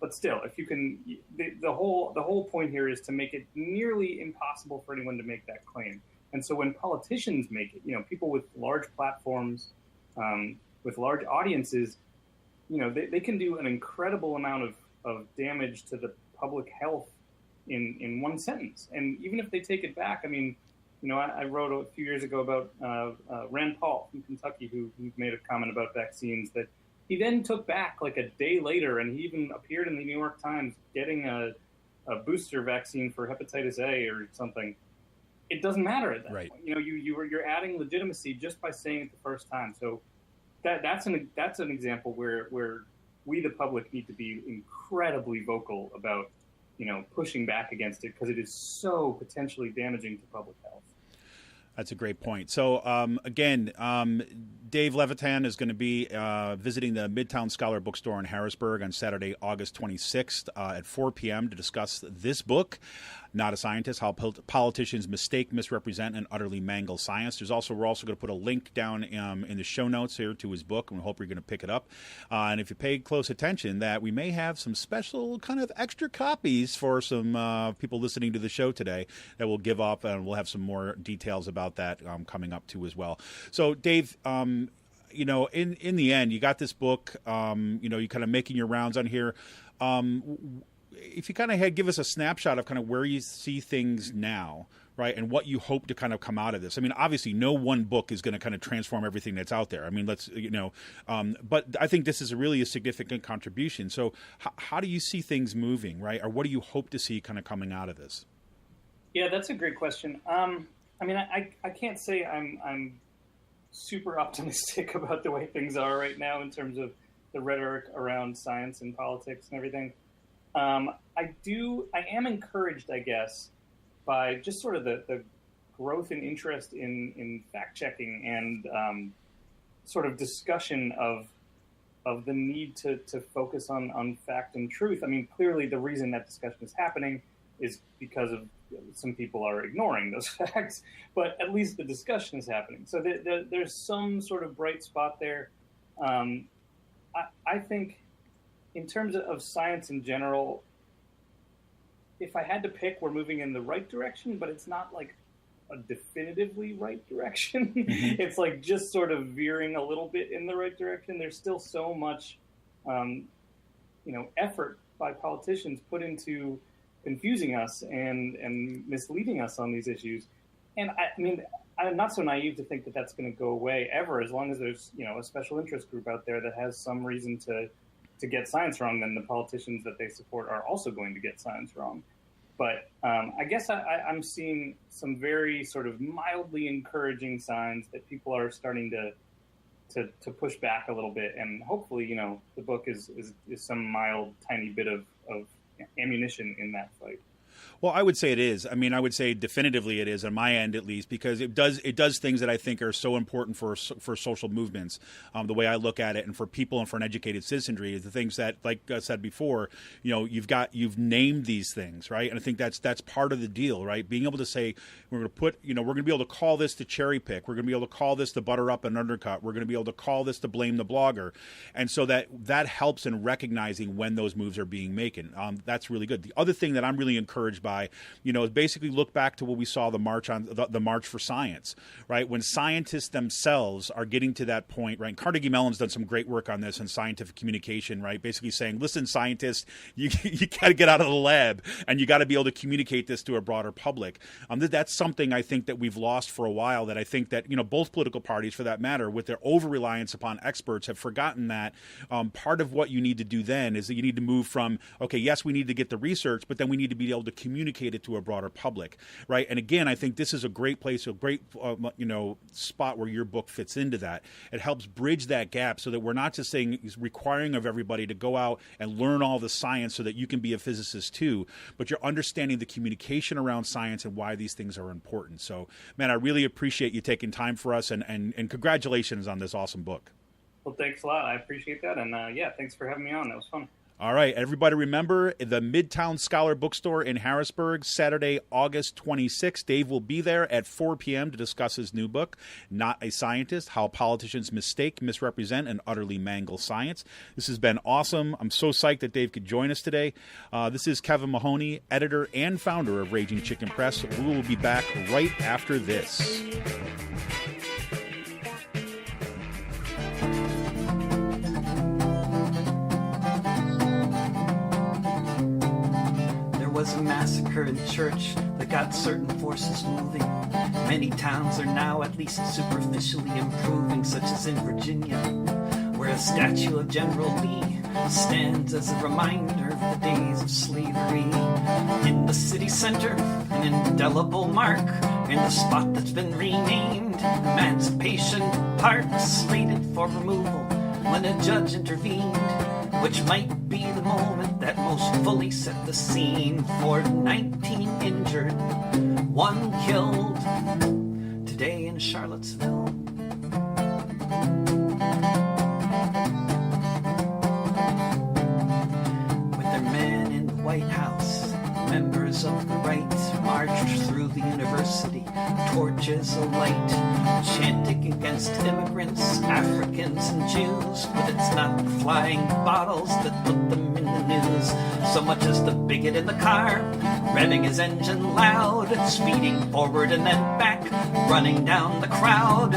But still, if you can, the whole point here is to make it nearly impossible for anyone to make that claim. And so when politicians make it, people with large platforms, with large audiences, they can do an incredible amount of damage to the public health in one sentence. And even if they take it back, I mean, I wrote a few years ago about Rand Paul from Kentucky, who made a comment about vaccines that he then took back like a day later, and he even appeared in the New York Times getting a booster vaccine for hepatitis A or something. It doesn't matter at that point. You're adding legitimacy just by saying it the first time. So that's an example where we, the public, need to be incredibly vocal about pushing back against it, because it is so potentially damaging to public health. That's a great point. So, again, Dave Levitan is going to be visiting the Midtown Scholar Bookstore in Harrisburg on Saturday, August 26th at 4 p.m. to discuss this book, Not a Scientist, How Politicians Mistake, Misrepresent, and Utterly Mangle Science. We're also going to put a link down in the show notes here to his book, and we hope you're going to pick it up. And if you pay close attention, that we may have some special kind of extra copies for some people listening to the show today that we'll give up, and we'll have some more details about that coming up too as well. So, Dave, in the end, you got this book. You kind of making your rounds on here. If you kind of give us a snapshot of kind of where you see things now, right, and what you hope to kind of come out of this. I mean, obviously, no one book is going to kind of transform everything that's out there. I mean, but I think this is really a significant contribution. So how do you see things moving, right, or what do you hope to see kind of coming out of this? Yeah, that's a great question. I can't say I'm super optimistic about the way things are right now in terms of the rhetoric around science and politics and everything. I am encouraged, I guess, by just sort of the growth in interest in fact-checking and sort of discussion of the need to focus on fact and truth. I mean, clearly the reason that discussion is happening is because of some people are ignoring those facts, but at least the discussion is happening. So there's some sort of bright spot there. I think in terms of science in general, if I had to pick, we're moving in the right direction, but it's not like a definitively right direction. It's like just sort of veering a little bit in the right direction. There's still so much, effort by politicians put into confusing us and misleading us on these issues. And I mean, I'm not so naive to think that that's going to go away ever, as long as there's, a special interest group out there that has some reason to get science wrong, then the politicians that they support are also going to get science wrong. But I guess I'm seeing some very sort of mildly encouraging signs that people are starting to push back a little bit. And hopefully, the book is some mild, tiny bit of ammunition in that fight. Well, I would say it is. I mean, I would say definitively it is on my end, at least, because it does things that I think are so important for social movements. The way I look at it, and for people and for an educated citizenry, is the things that, like I said before, you've named these things, right? And I think that's part of the deal, right? Being able to say we're going to put, we're going to be able to call this to cherry pick. We're going to be able to call this to butter up and undercut. We're going to be able to call this to blame the blogger, and so that helps in recognizing when those moves are being made. That's really good. The other thing that I'm really encouraged by, is basically look back to what we saw the march for science, right? When scientists themselves are getting to that point, right? And Carnegie Mellon's done some great work on this in scientific communication, right? Basically saying, listen, scientists, you got to get out of the lab and you got to be able to communicate this to a broader public. That's something I think that we've lost for a while, that I think that, both political parties for that matter, with their over-reliance upon experts, have forgotten that part of what you need to do then is that you need to move from, okay, yes, we need to get the research, but then we need to be able to communicate it to a broader public, right? And again, I think this is a great place, a great spot where your book fits into that. It helps bridge that gap so that we're not just saying requiring of everybody to go out and learn all the science so that you can be a physicist too, but you're understanding the communication around science and why these things are important. So, man, I really appreciate you taking time for us, and congratulations on this awesome book. Well, thanks a lot. I appreciate that. And thanks for having me on. That was fun. All right, everybody, remember the Midtown Scholar Bookstore in Harrisburg, Saturday, August 26th. Dave will be there at 4 p.m. to discuss his new book, Not a Scientist, How Politicians Mistake, Misrepresent, and Utterly Mangle Science. This has been awesome. I'm so psyched that Dave could join us today. This is Kevin Mahoney, editor and founder of Raging Chicken Press. We will be back right after this. Was a massacre in church that got certain forces moving. Many towns are now at least superficially improving, such as in Virginia, where a statue of General Lee stands as a reminder of the days of slavery. In the city center, an indelible mark in the spot that's been renamed Emancipation Park, slated for removal when a judge intervened, which might be the moment that most fully set the scene for 19 injured, 1 killed today in Charlottesville. With their men in the White House, members of the right marched through the university, torches alight, chanting against immigrants, Africans and Jews. But it's not the flying bottles that put them in the news, so much as the bigot in the car, revving his engine loud, speeding forward and then back, running down the crowd,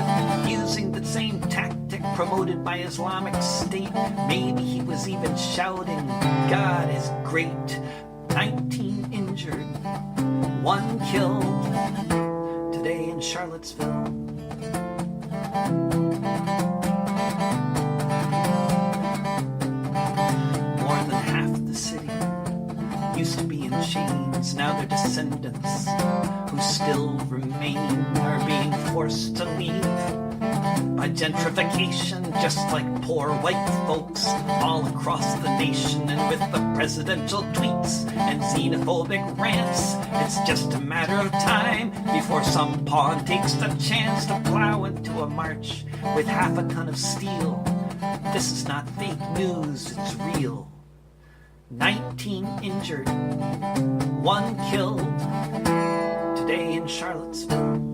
using the same tactic promoted by Islamic State. Maybe he was even shouting, God is great. 19 injured, 1 killed today in Charlottesville. More than half the city used to be in chains. Now their descendants, who still remain, are being forced to leave. by gentrification, just like poor white folks all across the nation. And with the presidential tweets and xenophobic rants, it's just a matter of time before some pawn takes the chance to plow into a march with half a ton of steel. This is not fake news, it's real. 19 injured, 1 killed today in Charlottesville.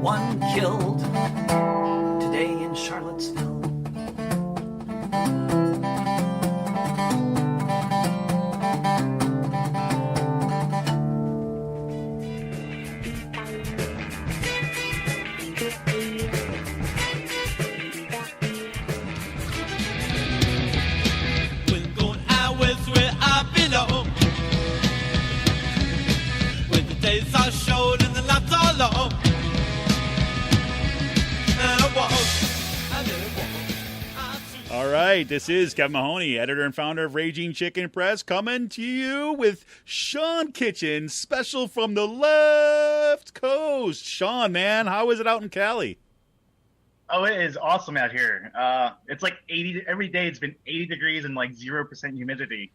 One killed today in Charlottesville. When going out where I belong, when the days are short and the nights are long. All right, this is Kevin Mahoney, editor and founder of Raging Chicken Press, coming to you with Sean Kitchen, special from the left coast. Sean, man, how is it out in Cali? Oh, it is awesome out here. It's like 80 every day. It's been 80 degrees and like 0% humidity.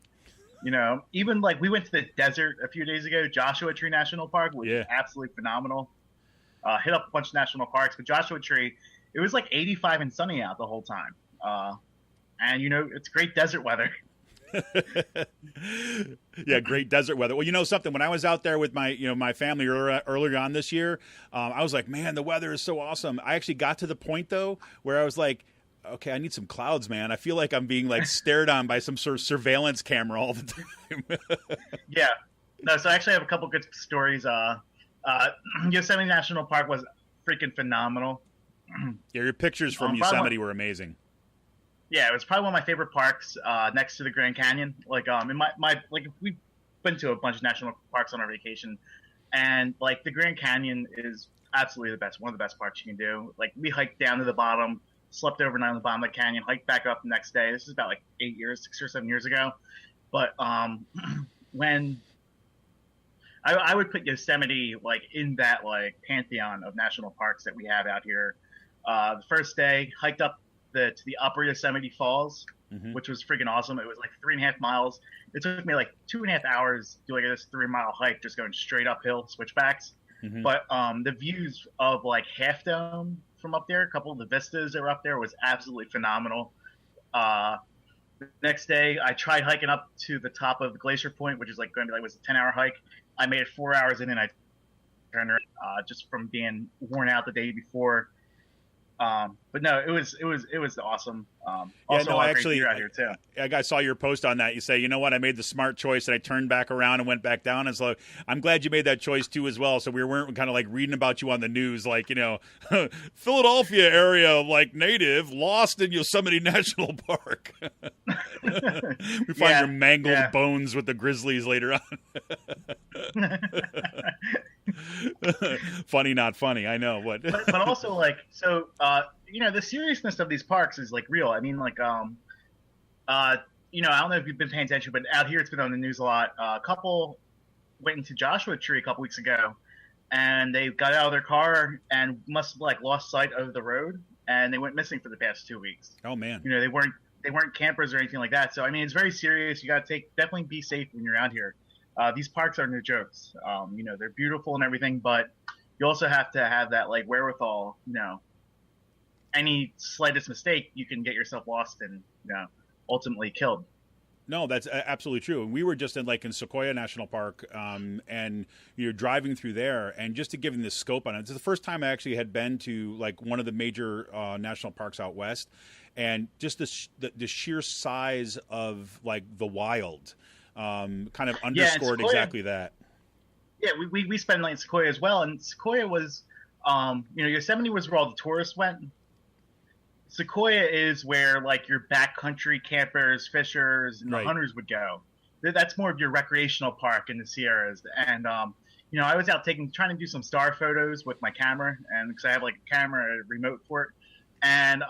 You know, even like we went to the desert a few days ago, Joshua Tree National Park, which is absolutely phenomenal. Hit up a bunch of national parks, but Joshua Tree, it was like 85 and sunny out the whole time. And, you know, it's great desert weather. Yeah, great desert weather. Well, you know something, when I was out there with my family earlier on this year, I was like, man, the weather is so awesome. I actually got to the point, though, where I was like, okay, I need some clouds, man. I feel like I'm being like stared on by some sort of surveillance camera all the time. Yeah. No, so I actually have a couple good stories. Yosemite National Park was freaking phenomenal. Yeah, your pictures from Yosemite were amazing. Yeah, it was probably one of my favorite parks, next to the Grand Canyon. Like, in my like, we've been to a bunch of national parks on our vacation, and like the Grand Canyon is absolutely the best, one of the best parks you can do. Like, we hiked down to the bottom, slept overnight on the bottom of the canyon, hiked back up the next day. This is about like 6 or 7 years ago. But when I would put Yosemite like in that like pantheon of national parks that we have out here. The first day, hiked up to the upper Yosemite Falls, which was freaking awesome. It was like 3.5 miles. It took me like 2.5 hours doing this 3-mile hike, just going straight uphill, switchbacks. But the views of like Half Dome from up there, a couple of the vistas that were up there, was absolutely phenomenal. The next day, I tried hiking up to the top of Glacier Point, which is like going to be like was a 10-hour hike. I made it 4 hours in, and I turned around just from being worn out the day before. But no, it was awesome. Also, I actually out here too. I saw your post on that. You say, you know what, I made the smart choice, and I turned back around and went back down. And so I'm glad you made that choice too, as well. So we weren't kind of like reading about you on the news, like, you know, Philadelphia area like native lost in Yosemite National Park. We find your mangled bones with the grizzlies later on. Funny, not funny. I know what, but also like so. You know, the seriousness of these parks is like real. I mean, like, you know, I don't know if you've been paying attention, but out here it's been on the news a lot. A couple went into Joshua Tree a couple weeks ago, and they got out of their car and must have like lost sight of the road, and they went missing for the past 2 weeks. Oh man! You know, they weren't campers or anything like that. So I mean, it's very serious. You got to definitely be safe when you're out here. These parks are no jokes. You know, they're beautiful and everything, but you also have to have that like wherewithal. You know, any slightest mistake, you can get yourself lost and, you know, ultimately killed. No, that's absolutely true. And we were just in Sequoia National Park, and you're driving through there, and just to give them the scope on it, it's the first time I actually had been to like one of the major national parks out west, and just the sheer size of like the wild kind of underscored exactly that. Yeah, we spent night in Sequoia as well, and Sequoia was, you know, Yosemite was where all the tourists went. Sequoia is where like your backcountry campers, fishers, and the hunters would go. That's more of your recreational park in the Sierras. And you know, I was out trying to do some star photos with my camera, and because I have like a camera, a remote for it. And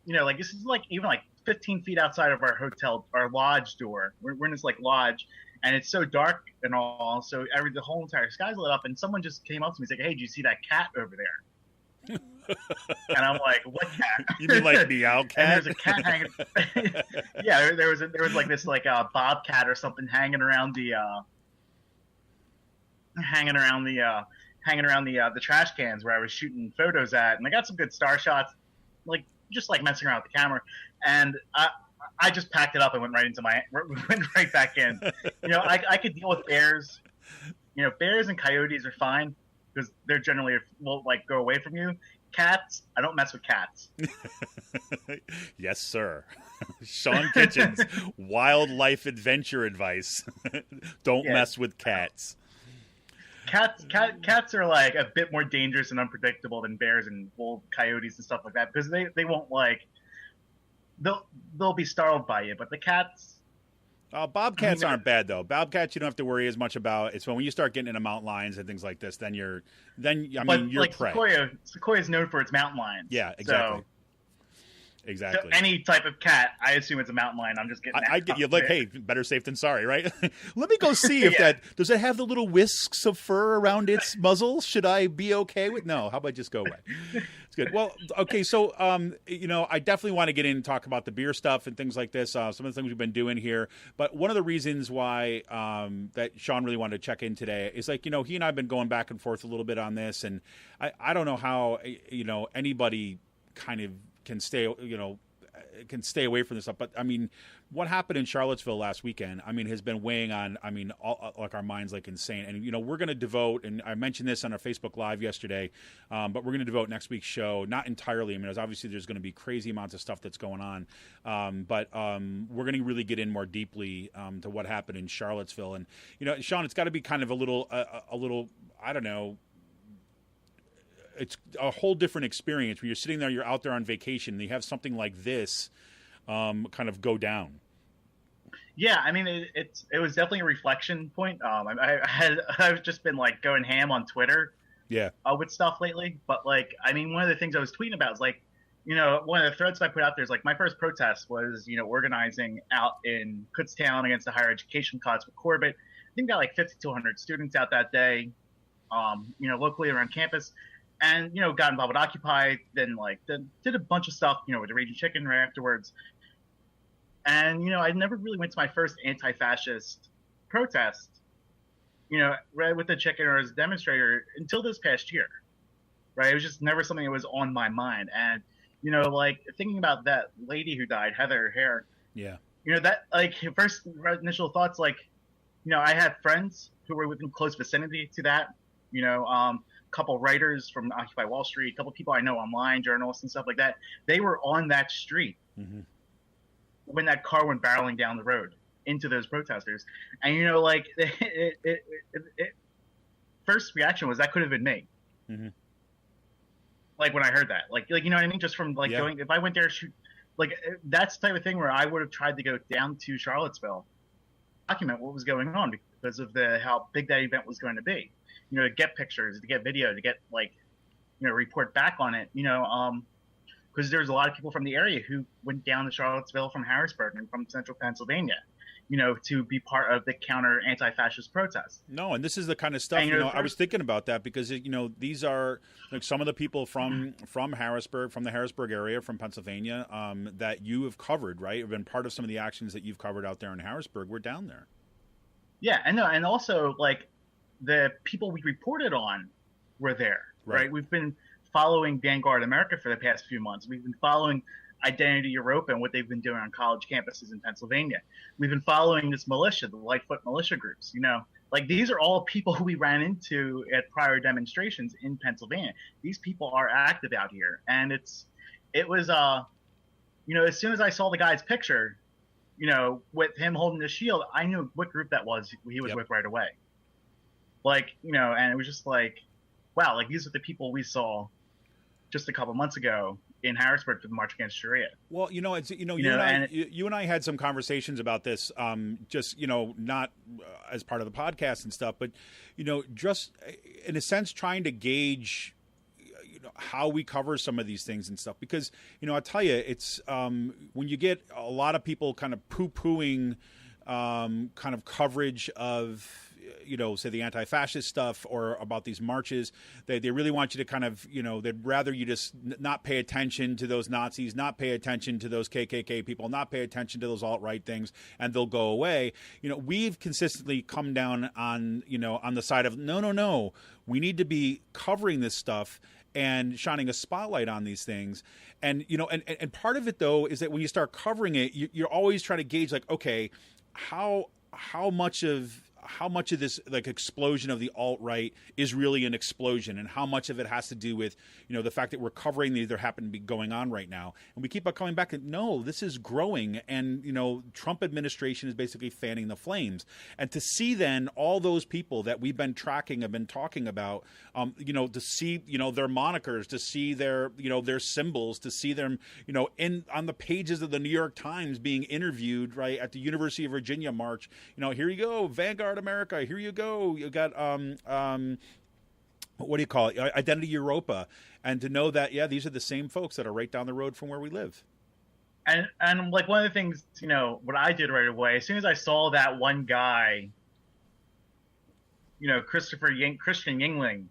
like this is like even like 15 feet outside of our hotel, our lodge door. We're in this like lodge, and it's so dark and all. So the whole entire sky's lit up, and someone just came up to me and said, "Hey, do you see that cat over there?" And I'm like, "What cat?" You mean like meow cat? And there's a cat hanging. Yeah, there was like this like bobcat or something hanging around the trash cans where I was shooting photos at, and I got some good star shots, like just like messing around with the camera, and I just packed it up and went right back in. I could deal with bears. Bears and coyotes are fine because they're generally will like go away from you. Cats, I don't mess with cats. Yes, sir. Sean Kitchen's wildlife adventure advice. Don't mess with cats. Cats are like a bit more dangerous and unpredictable than bears and coyotes and stuff like that because they won't like they'll be startled by you, but the cats. Bobcats aren't bad though. Bobcats you don't have to worry as much about. It's when you start getting into mountain lions and things like this, then you're like prey. Sequoia is known for its mountain lions. Yeah, exactly. So any type of cat, I assume it's a mountain lion. I'm just getting. I get you. Like, hey, better safe than sorry, right? Let me go see if does it have the little whisks of fur around its muzzle? Should I be okay with? No. How about just go away? It's good. Well, okay. So, I definitely want to get in and talk about the beer stuff and things like this. Some of the things we've been doing here. But one of the reasons why that Sean really wanted to check in today is like, he and I have been going back and forth a little bit on this, and I don't know how anybody kind of can stay away from this stuff. But I mean, what happened in Charlottesville last weekend, has been weighing on, like our minds like insane. And, we're going to devote, and I mentioned this on our Facebook Live yesterday, but we're going to devote next week's show, not entirely. Obviously there's going to be crazy amounts of stuff that's going on. But we're going to really get in more deeply to what happened in Charlottesville. And, Sean, it's got to be kind of a little, I don't know, it's a whole different experience when you're sitting there, you're out there on vacation, and you have something like this kind of go down. Yeah, it was definitely a reflection point. I've just been like going ham on Twitter, with stuff lately. But like, one of the things I was tweeting about is like, one of the threads I put out there is like my first protest was organizing out in Kutztown against the higher education cuts with Corbett. I think got like 5,200 students out that day, locally around campus. And, got involved with Occupy, then did a bunch of stuff, with the Raging Chicken right afterwards. And, I never really went to my first anti-fascist protest, right with the chicken or as a demonstrator until this past year, right? It was just never something that was on my mind. And, thinking about that lady who died, Heather Hare. Yeah. That first initial thoughts, I had friends who were within close vicinity to that, couple writers from Occupy Wall Street, a couple people I know online, journalists and stuff like that. They were on that street when that car went barreling down the road into those protesters. And, first reaction was that could have been me. Mm-hmm. Like when I heard that, like, you know what I mean? Just from going, if I went there, shoot, that's the type of thing where I would have tried to go down to Charlottesville, document what was going on because of how big that event was going to be. To get pictures, to get video, to get report back on it, because there's a lot of people from the area who went down to Charlottesville from Harrisburg and from central Pennsylvania, to be part of the counter anti-fascist protest. No, and this is the kind of stuff, I was thinking about that because, these are like some of the people from Harrisburg, from the Harrisburg area, from Pennsylvania, that you have covered, right? Have been part of some of the actions that you've covered out there in Harrisburg. We're down there. Yeah, I know. And also, the people we reported on were there, right? We've been following Vanguard America for the past few months. We've been following Identity Europa and what they've been doing on college campuses in Pennsylvania. We've been following this militia, the Lightfoot militia groups, these are all people who we ran into at prior demonstrations in Pennsylvania. These people are active out here. And it was, as soon as I saw the guy's picture, with him holding the shield, I knew what group that was he was with right away. And it was just wow, these are the people we saw just a couple months ago in Harrisburg for the March Against Sharia. Well, it's you and I had some conversations about this, just not as part of the podcast and stuff, but just in a sense trying to gauge how we cover some of these things and stuff, because I'll tell you, it's when you get a lot of people kind of poo-pooing kind of coverage of say the anti-fascist stuff or about these marches, they really want you to kind of they'd rather you just not pay attention to those Nazis, not pay attention to those KKK people, not pay attention to those alt-right things, and they'll go away. We've consistently come down on on the side of no, we need to be covering this stuff and shining a spotlight on these things. And and part of it though is that when you start covering it, you're always trying to gauge, like, okay, how much of this like explosion of the alt-right is really an explosion, and how much of it has to do with the fact that we're covering these that happen to be going on right now. And we keep on coming back and no, this is growing, and Trump administration is basically fanning the flames. And to see then all those people that we've been tracking, have been talking about, to see their monikers, to see their their symbols, to see them on the pages of the New York Times being interviewed right at the University of Virginia march. Here you go, Vanguard America, here you go, you got what do you call it, Identity Europa, and to know that these are the same folks that are right down the road from where we live. And like one of the things, what I did right away, as soon as I saw that one guy, Christian Yingling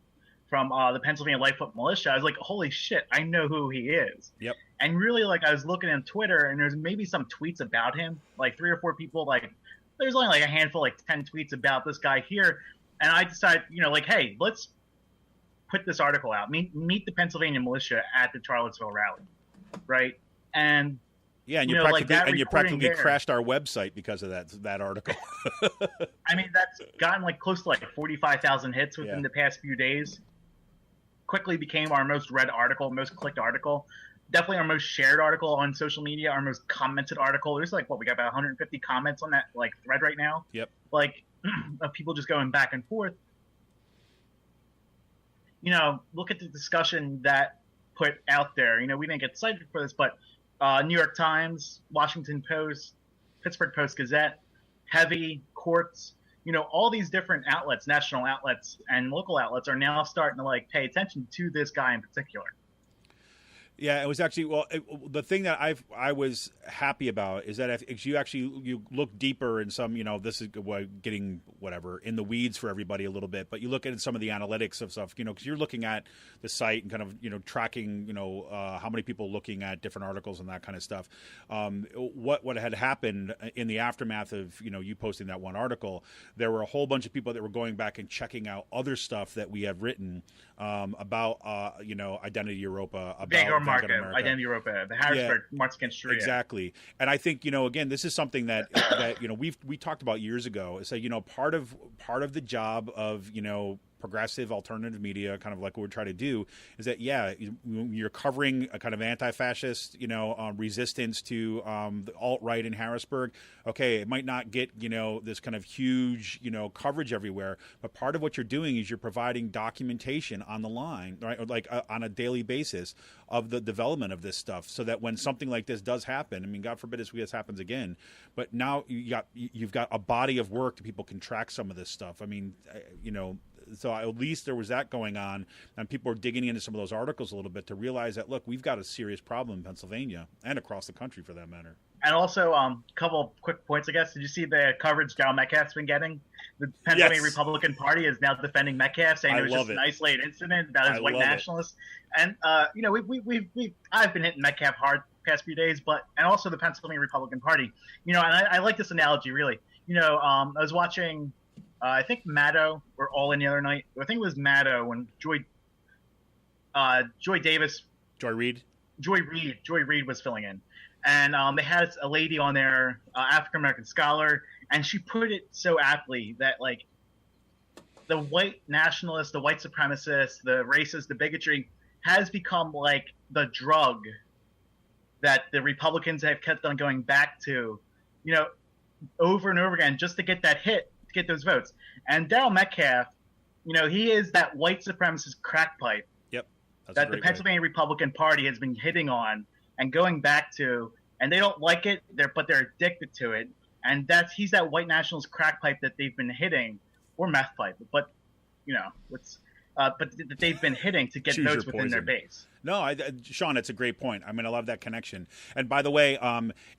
from the Pennsylvania Lightfoot Militia, I was like, holy shit, I know who he is. Yep. And really, like, I was looking on Twitter, and there's maybe some tweets about him, like 3 or 4 people, like, there's only like a handful, like 10 tweets about this guy here. And I decided, like, hey, let's put this article out. Meet the Pennsylvania militia at the Charlottesville rally, right? And and you practically crashed our website because of that article. I mean, that's gotten like close to like 45,000 hits within the past few days. Quickly became our most read article, most clicked article. Definitely our most shared article on social media, our most commented article. There's like, we got about 150 comments on that like thread right now. Yep. Like of people just going back and forth. Look at the discussion that put out there. We didn't get cited for this, but New York Times, Washington Post, Pittsburgh Post-Gazette, Heavy, Courts, all these different outlets, national outlets and local outlets are now starting to like pay attention to this guy in particular. Yeah, it was actually the thing that I was happy about is that if you look deeper in some, this is getting whatever in the weeds for everybody a little bit, but you look at some of the analytics of stuff, because you're looking at the site and kind of tracking how many people looking at different articles and that kind of stuff. What had happened in the aftermath of you posting that one article, there were a whole bunch of people that were going back and checking out other stuff that we have written about Identity Europa, about America. Identity Europa, the Harrisburg March Against Sharia. Exactly. And I think, again, this is something that we talked about years ago. Is that, part of the job of, progressive alternative media, kind of like what we're trying to do, is that you're covering a kind of anti-fascist resistance to the alt-right in Harrisburg. Okay, it might not get this kind of huge coverage everywhere, but part of what you're doing is you're providing documentation on the line, right, or like on a daily basis of the development of this stuff, so that when something like this does happen, I mean, God forbid this happens again, but now you've got a body of work that people can track some of this stuff. I mean, so at least there was that going on, and people were digging into some of those articles a little bit to realize that, look, we've got a serious problem in Pennsylvania and across the country for that matter. And also, a couple of quick points, I guess. Did you see the coverage Daryl Metcalfe's been getting? The Pennsylvania Republican Party is now defending Metcalfe, saying it was just an isolated incident about his white nationalists. And I've been hitting Metcalfe hard the past few days, and also the Pennsylvania Republican Party. And I like this analogy really. I was watching. I think Maddow were all in the other night. I think it was Maddow when Joy Reid was filling in, and they had a lady on there, African American scholar, and she put it so aptly that like the white nationalists, the white supremacists, the racists, the bigotry has become like the drug that the Republicans have kept on going back to, over and over again, just to get that hit. Get those votes. And Daryl Metcalfe, he is that white supremacist crack pipe that the Pennsylvania Republican Party has been hitting on and going back to, and they don't like it, but they're addicted to it. And he's that white nationalist crack pipe that they've been hitting, or meth pipe. But but that they've been hitting to get Choose votes your within their poison. base. No, Sean, that's a great point. I mean, I love that connection. And by the way,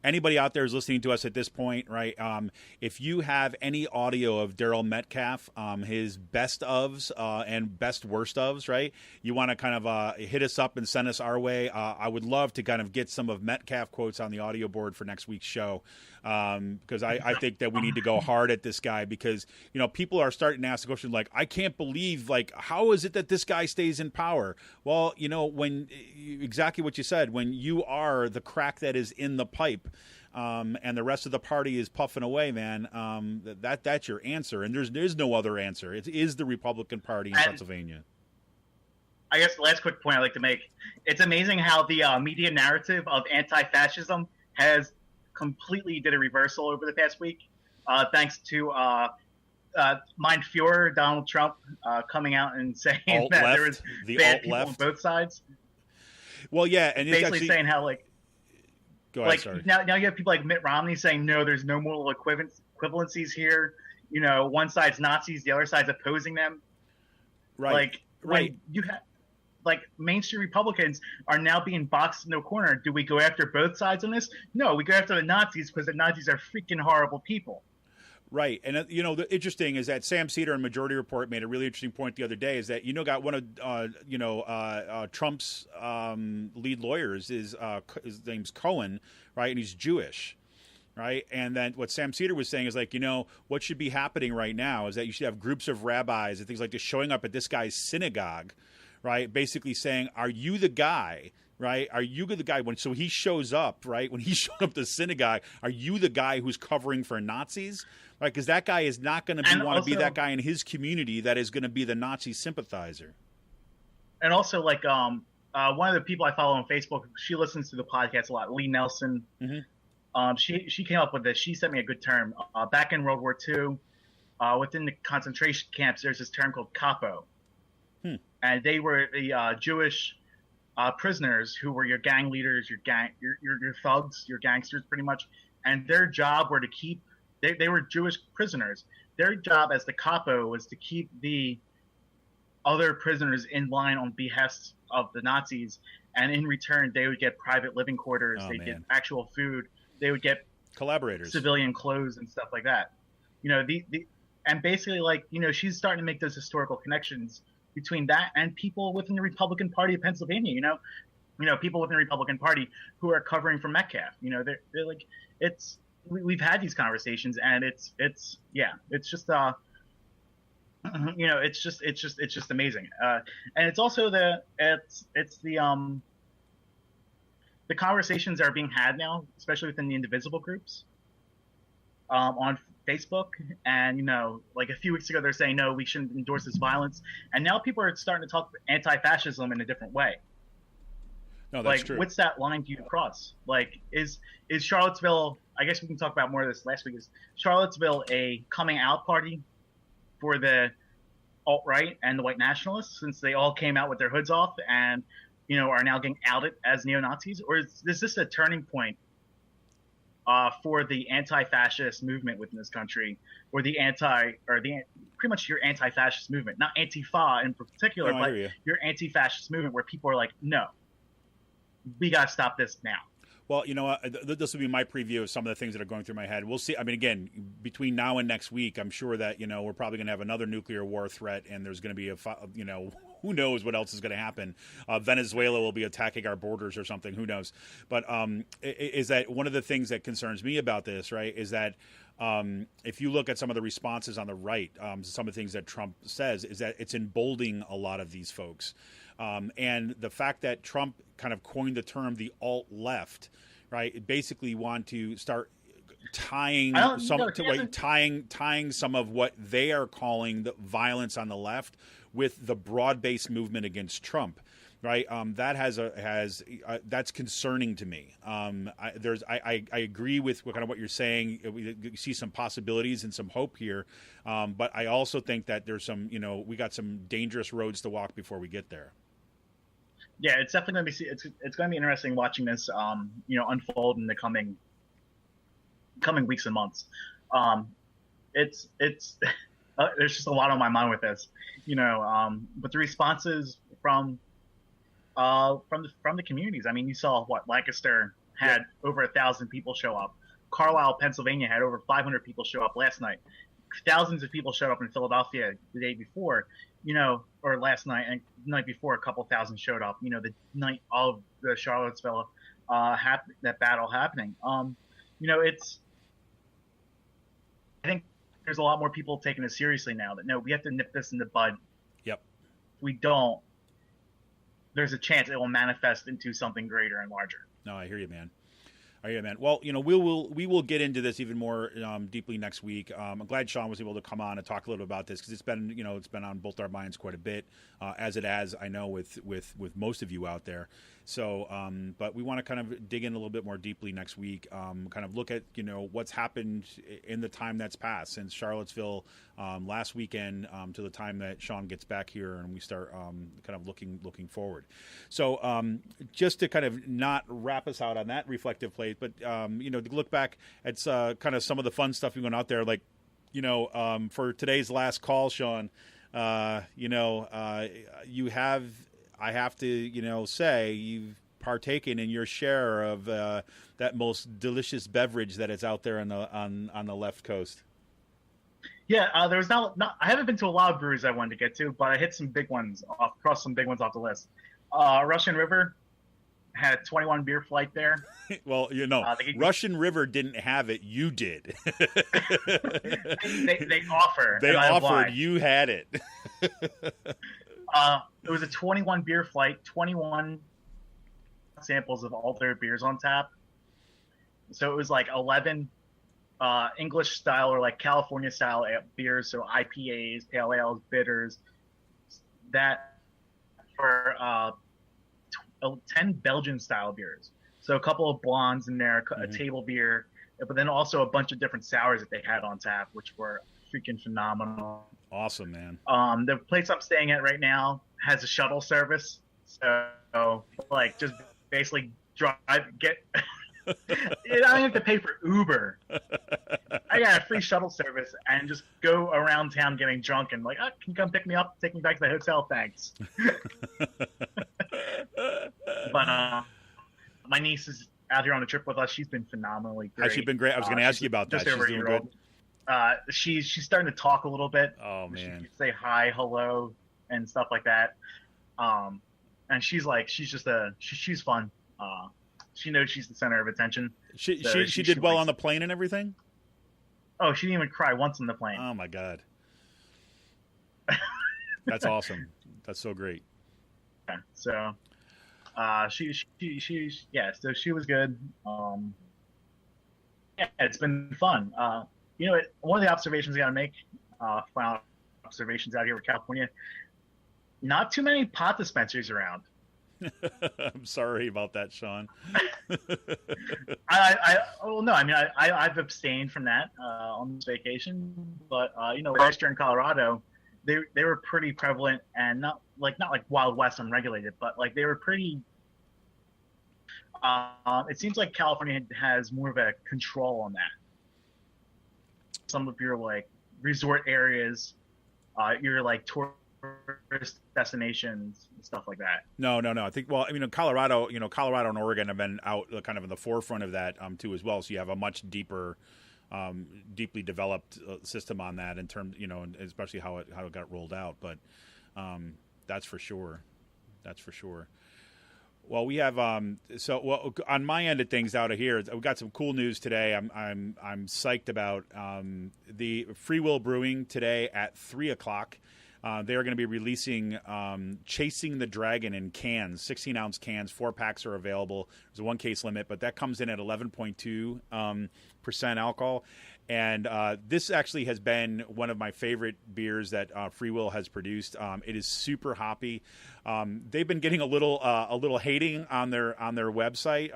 anybody out there who's listening to us at this point, right? If you have any audio of Daryl Metcalfe, his best ofs and best worst ofs, right? You want to kind of hit us up and send us our way. I would love to kind of get some of Metcalfe quotes on the audio board for next week's show, because I think that we need to go hard at this guy, because people are starting to ask the question like, I can't believe, like, how is it that this guy stays in power? Well, when exactly what you said, when you are the crack that is in the pipe, and the rest of the party is puffing away, man, that's your answer, and there's no other answer. It is the Republican Party in Pennsylvania. I guess the last quick point I'd like to make: it's amazing how the media narrative of anti-fascism has completely did a reversal over the past week, thanks to Mein Führer Donald Trump coming out and saying that there was bad people on both sides. Well, yeah, and it's basically saying how go ahead, sorry. Now you have people like Mitt Romney saying no, there's no moral equivalencies here. One side's Nazis, the other side's opposing them. Right. When you have mainstream Republicans are now being boxed in a corner. Do we go after both sides on this? No, we go after the Nazis because the Nazis are freaking horrible people. Right. And, the interesting is that Sam Cedar in Majority Report made a really interesting point the other day, is that, got one of, Trump's lead lawyers his name's Cohen, right? And he's Jewish. Right. And then what Sam Cedar was saying is like, what should be happening right now is that you should have groups of rabbis and things like this showing up at this guy's synagogue, right? Basically saying, are you the guy? Right? Are you the guy so he shows up, right? When he showed up to the synagogue, are you the guy who's covering for Nazis? Right? Because that guy is not going to want to be that guy in his community that is going to be the Nazi sympathizer. And also, one of the people I follow on Facebook, she listens to the podcast a lot, Lee Nelson. Mm-hmm. She came up with this. She sent me a good term. Back in World War II, within the concentration camps, there's this term called capo. And they were the Jewish prisoners who were your gang leaders, your thugs, your gangsters, pretty much. And their job were to keep. They were Jewish prisoners. Their job as the capo was to keep the other prisoners in line on behest of the Nazis, and in return, they would get private living quarters. They'd get actual food. They would get collaborators, civilian clothes, and stuff like that. And basically, she's starting to make those historical connections between that and people within the Republican Party of Pennsylvania. People within the Republican Party who are covering for Metcalfe. They're like, we've had these conversations, and it's just it's just amazing. And it's also the conversations that are being had now, especially within the indivisible groups on Facebook. And a few weeks ago they're saying no, we shouldn't endorse this violence, and now people are starting to talk anti-fascism in a different way. No, that's true. What's that line do you cross? Is Charlottesville, I guess we can talk about more of this next week, is Charlottesville a coming out party for the alt-right and the white nationalists, since they all came out with their hoods off and are now getting outed as neo-Nazis? Or is this a turning point for the anti-fascist movement within this country, or pretty much your anti-fascist movement, not Antifa in particular, but your anti-fascist movement, where people are like, no, we got to stop this now? Well, this will be my preview of some of the things that are going through my head. We'll see. I mean, again, between now and next week, I'm sure that, we're probably going to have another nuclear war threat, and there's going to be who knows what else is going to happen. Venezuela will be attacking our borders or something. Who knows? But is that one of the things that concerns me about this, right, is that if you look at some of the responses on the right, some of the things that Trump says, is that it's emboldening a lot of these folks. And the fact that Trump kind of coined the term the alt-left, right, basically want to start tying some of what they are calling the violence on the left with the broad-based movement against Trump. Right, that's concerning to me. I agree with kind of what you're saying. We see some possibilities and some hope here, but I also think that there's some, we got some dangerous roads to walk before we get there. Yeah, it's definitely going to be it's going to be interesting watching this unfold in the coming weeks and months. there's just a lot on my mind with this, but the responses from the communities. I mean, you saw what Lancaster had over 1,000 people show up. Carlisle, Pennsylvania had over 500 people show up last night. Thousands of people showed up in Philadelphia the day before, or last night, and the night before a couple thousand showed up. The night of the Charlottesville that battle happening. It's. I think there's a lot more people taking it seriously now. That no, we have to nip this in the bud. Yep. If we don't, there's a chance it will manifest into something greater and larger. No, I hear you, man. Well, we will get into this even more deeply next week. I'm glad Sean was able to come on and talk a little about this because it's been on both our minds quite a bit, as it has, I know, with most of you out there. So, but we want to kind of dig in a little bit more deeply next week, kind of look at what's happened in the time that's passed since Charlottesville last weekend to the time that Sean gets back here and we start kind of looking forward. So, just to kind of not wrap us out on that reflective place, but to look back at kind of some of the fun stuff going out there, like for today's last call, Sean, I have to say you've partaken in your share of that most delicious beverage that is out there on the left coast. Yeah, there was not. I haven't been to a lot of breweries I wanted to get to, but I hit some big ones crossed some big ones off the list. Russian River had a 21 beer flight there. Well, Russian River didn't have it. You did. they offer. They offered. You had it. It was a 21 beer flight, 21 samples of all their beers on tap. So it was like 11 English style or like California style beers, so IPAs, pale ales, bitters. That for 10 Belgian style beers. So a couple of blondes in there, a table beer, but then also a bunch of different sours that they had on tap, which were freaking phenomenal. Awesome, man. The place I'm staying at right now has a shuttle service. So like just basically get I don't have to pay for Uber. I got a free shuttle service and just go around town getting drunk and like, can you come pick me up, take me back to the hotel? Thanks. But my niece is out here on a trip with us. She's been phenomenally great. Has she been great? I was going to ask you about that. Just over a year old. She's starting to talk a little bit. Oh man, she can say hi, hello, and stuff like that. And she's fun. She knows she's the center of attention. She did well on the plane and everything. Oh, she didn't even cry once on the plane. Oh my god, that's awesome. That's so great. Yeah, so so she was good. Yeah, it's been fun. One of the observations I got to make, final observations out here with California, not too many pot dispensaries around. I'm sorry about that, Sean. I've abstained from that on this vacation, but last year in Colorado, they were pretty prevalent and not like Wild West unregulated, but like they were pretty. It seems like California has more of a control on that. Some of your like resort areas, your like tourist destinations and stuff like that. No. I think Colorado and Oregon have been out kind of in the forefront of that too as well. So you have a much deeply developed system on that in terms, and especially how it got rolled out. But that's for sure. Well, we have on my end of things out of here, we've got some cool news today. I'm psyched about the Free Will Brewing today at 3:00. They are going to be releasing Chasing the Dragon in cans, 16-ounce cans. 4-packs are available. There's a 1-case limit, but that comes in at 11.2% alcohol. And this actually has been one of my favorite beers that Free Will has produced. It is super hoppy. They've been getting a little hating on their website,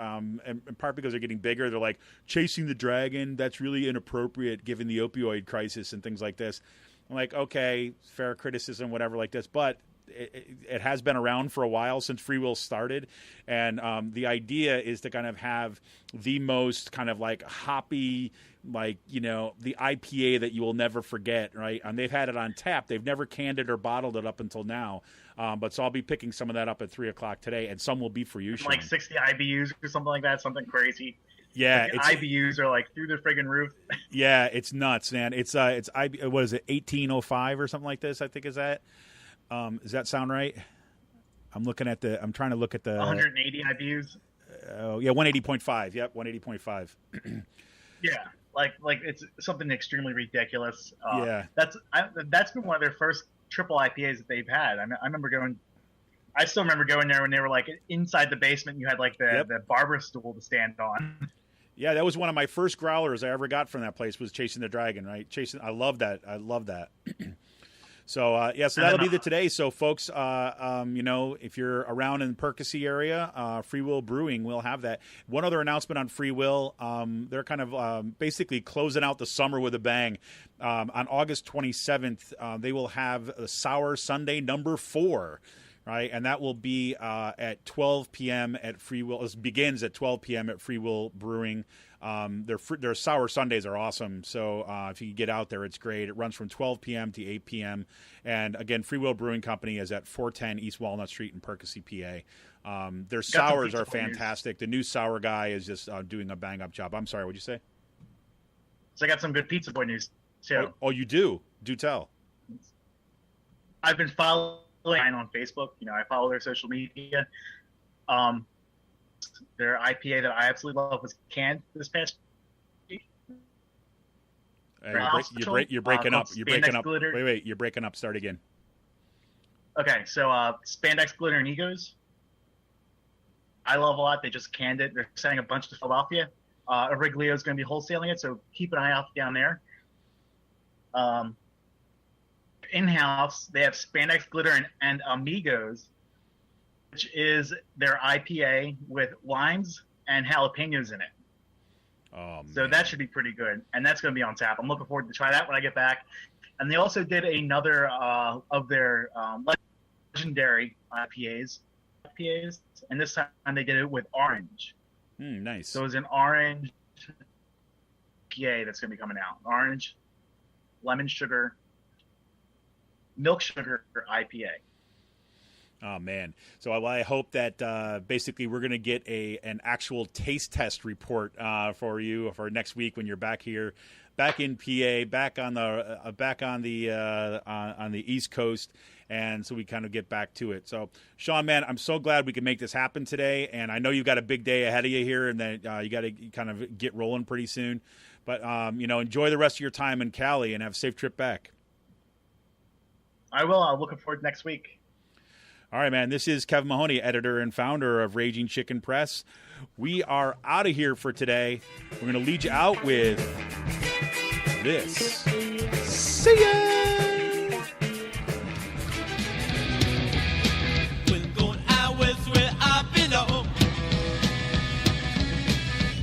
in part because they're getting bigger. They're like, Chasing the Dragon, that's really inappropriate given the opioid crisis and things like this. I'm like, okay, fair criticism, whatever like this. But it has been around for a while, since Free Will started, and the idea is to kind of have the most kind of like hoppy, like, you know, the IPA that you will never forget, right? And they've had it on tap. They've never canned it or bottled it up until now. But so I'll be picking some of that up at 3 o'clock today, and some will be for you, Sean. Like 60 IBUs or something like that, something crazy. Yeah, like IBUs are like through the friggin' roof. Yeah, it's nuts, man. It's what is it, 1805 or something like this? I think is that. Does that sound right? I'm trying to look at the 180 IBUs. Oh yeah, 180.5. Yep, 180.5. Yeah, like it's something extremely ridiculous. Yeah, that's been one of their first triple IPAs that they've had. I still remember going there when they were like inside the basement. You had like the barber stool to stand on. Yeah, that was one of my first growlers I ever got from that place, was Chasing the Dragon, right? I love that. So, so that'll be today. So, folks, you know, if you're around in the Percy area, Free Will Brewing will have that. One other announcement on Free Will. They're kind of basically closing out the summer with a bang. On August 27th, they will have a Sour Sunday number 4. Right, and that will be at 12 p.m. at Free Will. This begins at 12 p.m. at Free Will Brewing. Their Sour Sundays are awesome. So if you get out there, it's great. It runs from 12 p.m. to 8 p.m. And again, Free Will Brewing Company is at 410 East Walnut Street in Percy, PA. Their sours are fantastic. The new sour guy is just doing a bang-up job. I'm sorry, what'd you say? So I got some good Pizza Boy news too. Oh, you do? Do tell. I've been following on Facebook. You know, I follow their social media. Their IPA that I absolutely love was canned this past week. You're breaking up. You're breaking up. Glitter. Wait. You're breaking up. Start again. Okay, so Spandex Glitter and Egos. I love a lot. They just canned it. They're sending a bunch to Philadelphia. Origlio is going to be wholesaling it, so keep an eye out down there. In-house, they have Spandex Glitter and Amigos, which is their IPA with limes and jalapenos in it. Oh, man. So that should be pretty good, and that's going to be on tap. I'm looking forward to try that when I get back. And they also did another of their legendary IPAs, and this time they did it with orange. Nice. So it's an orange IPA that's going to be coming out. Orange, lemon sugar, milk sugar IPA. Oh man! So I hope that basically we're going to get an actual taste test report for you for next week when you're back here, back in PA, back on the East Coast, and so we kind of get back to it. So Sean, man, I'm so glad we could make this happen today, and I know you've got a big day ahead of you here, and then you got to kind of get rolling pretty soon. But you know, enjoy the rest of your time in Cali and have a safe trip back. I will. I'm looking forward to next week. All right, man. This is Kevin Mahoney, editor and founder of Raging Chicken Press. We are out of here for today. We're going to lead you out with this. See ya! When going out west where I belong,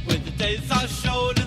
when the days are short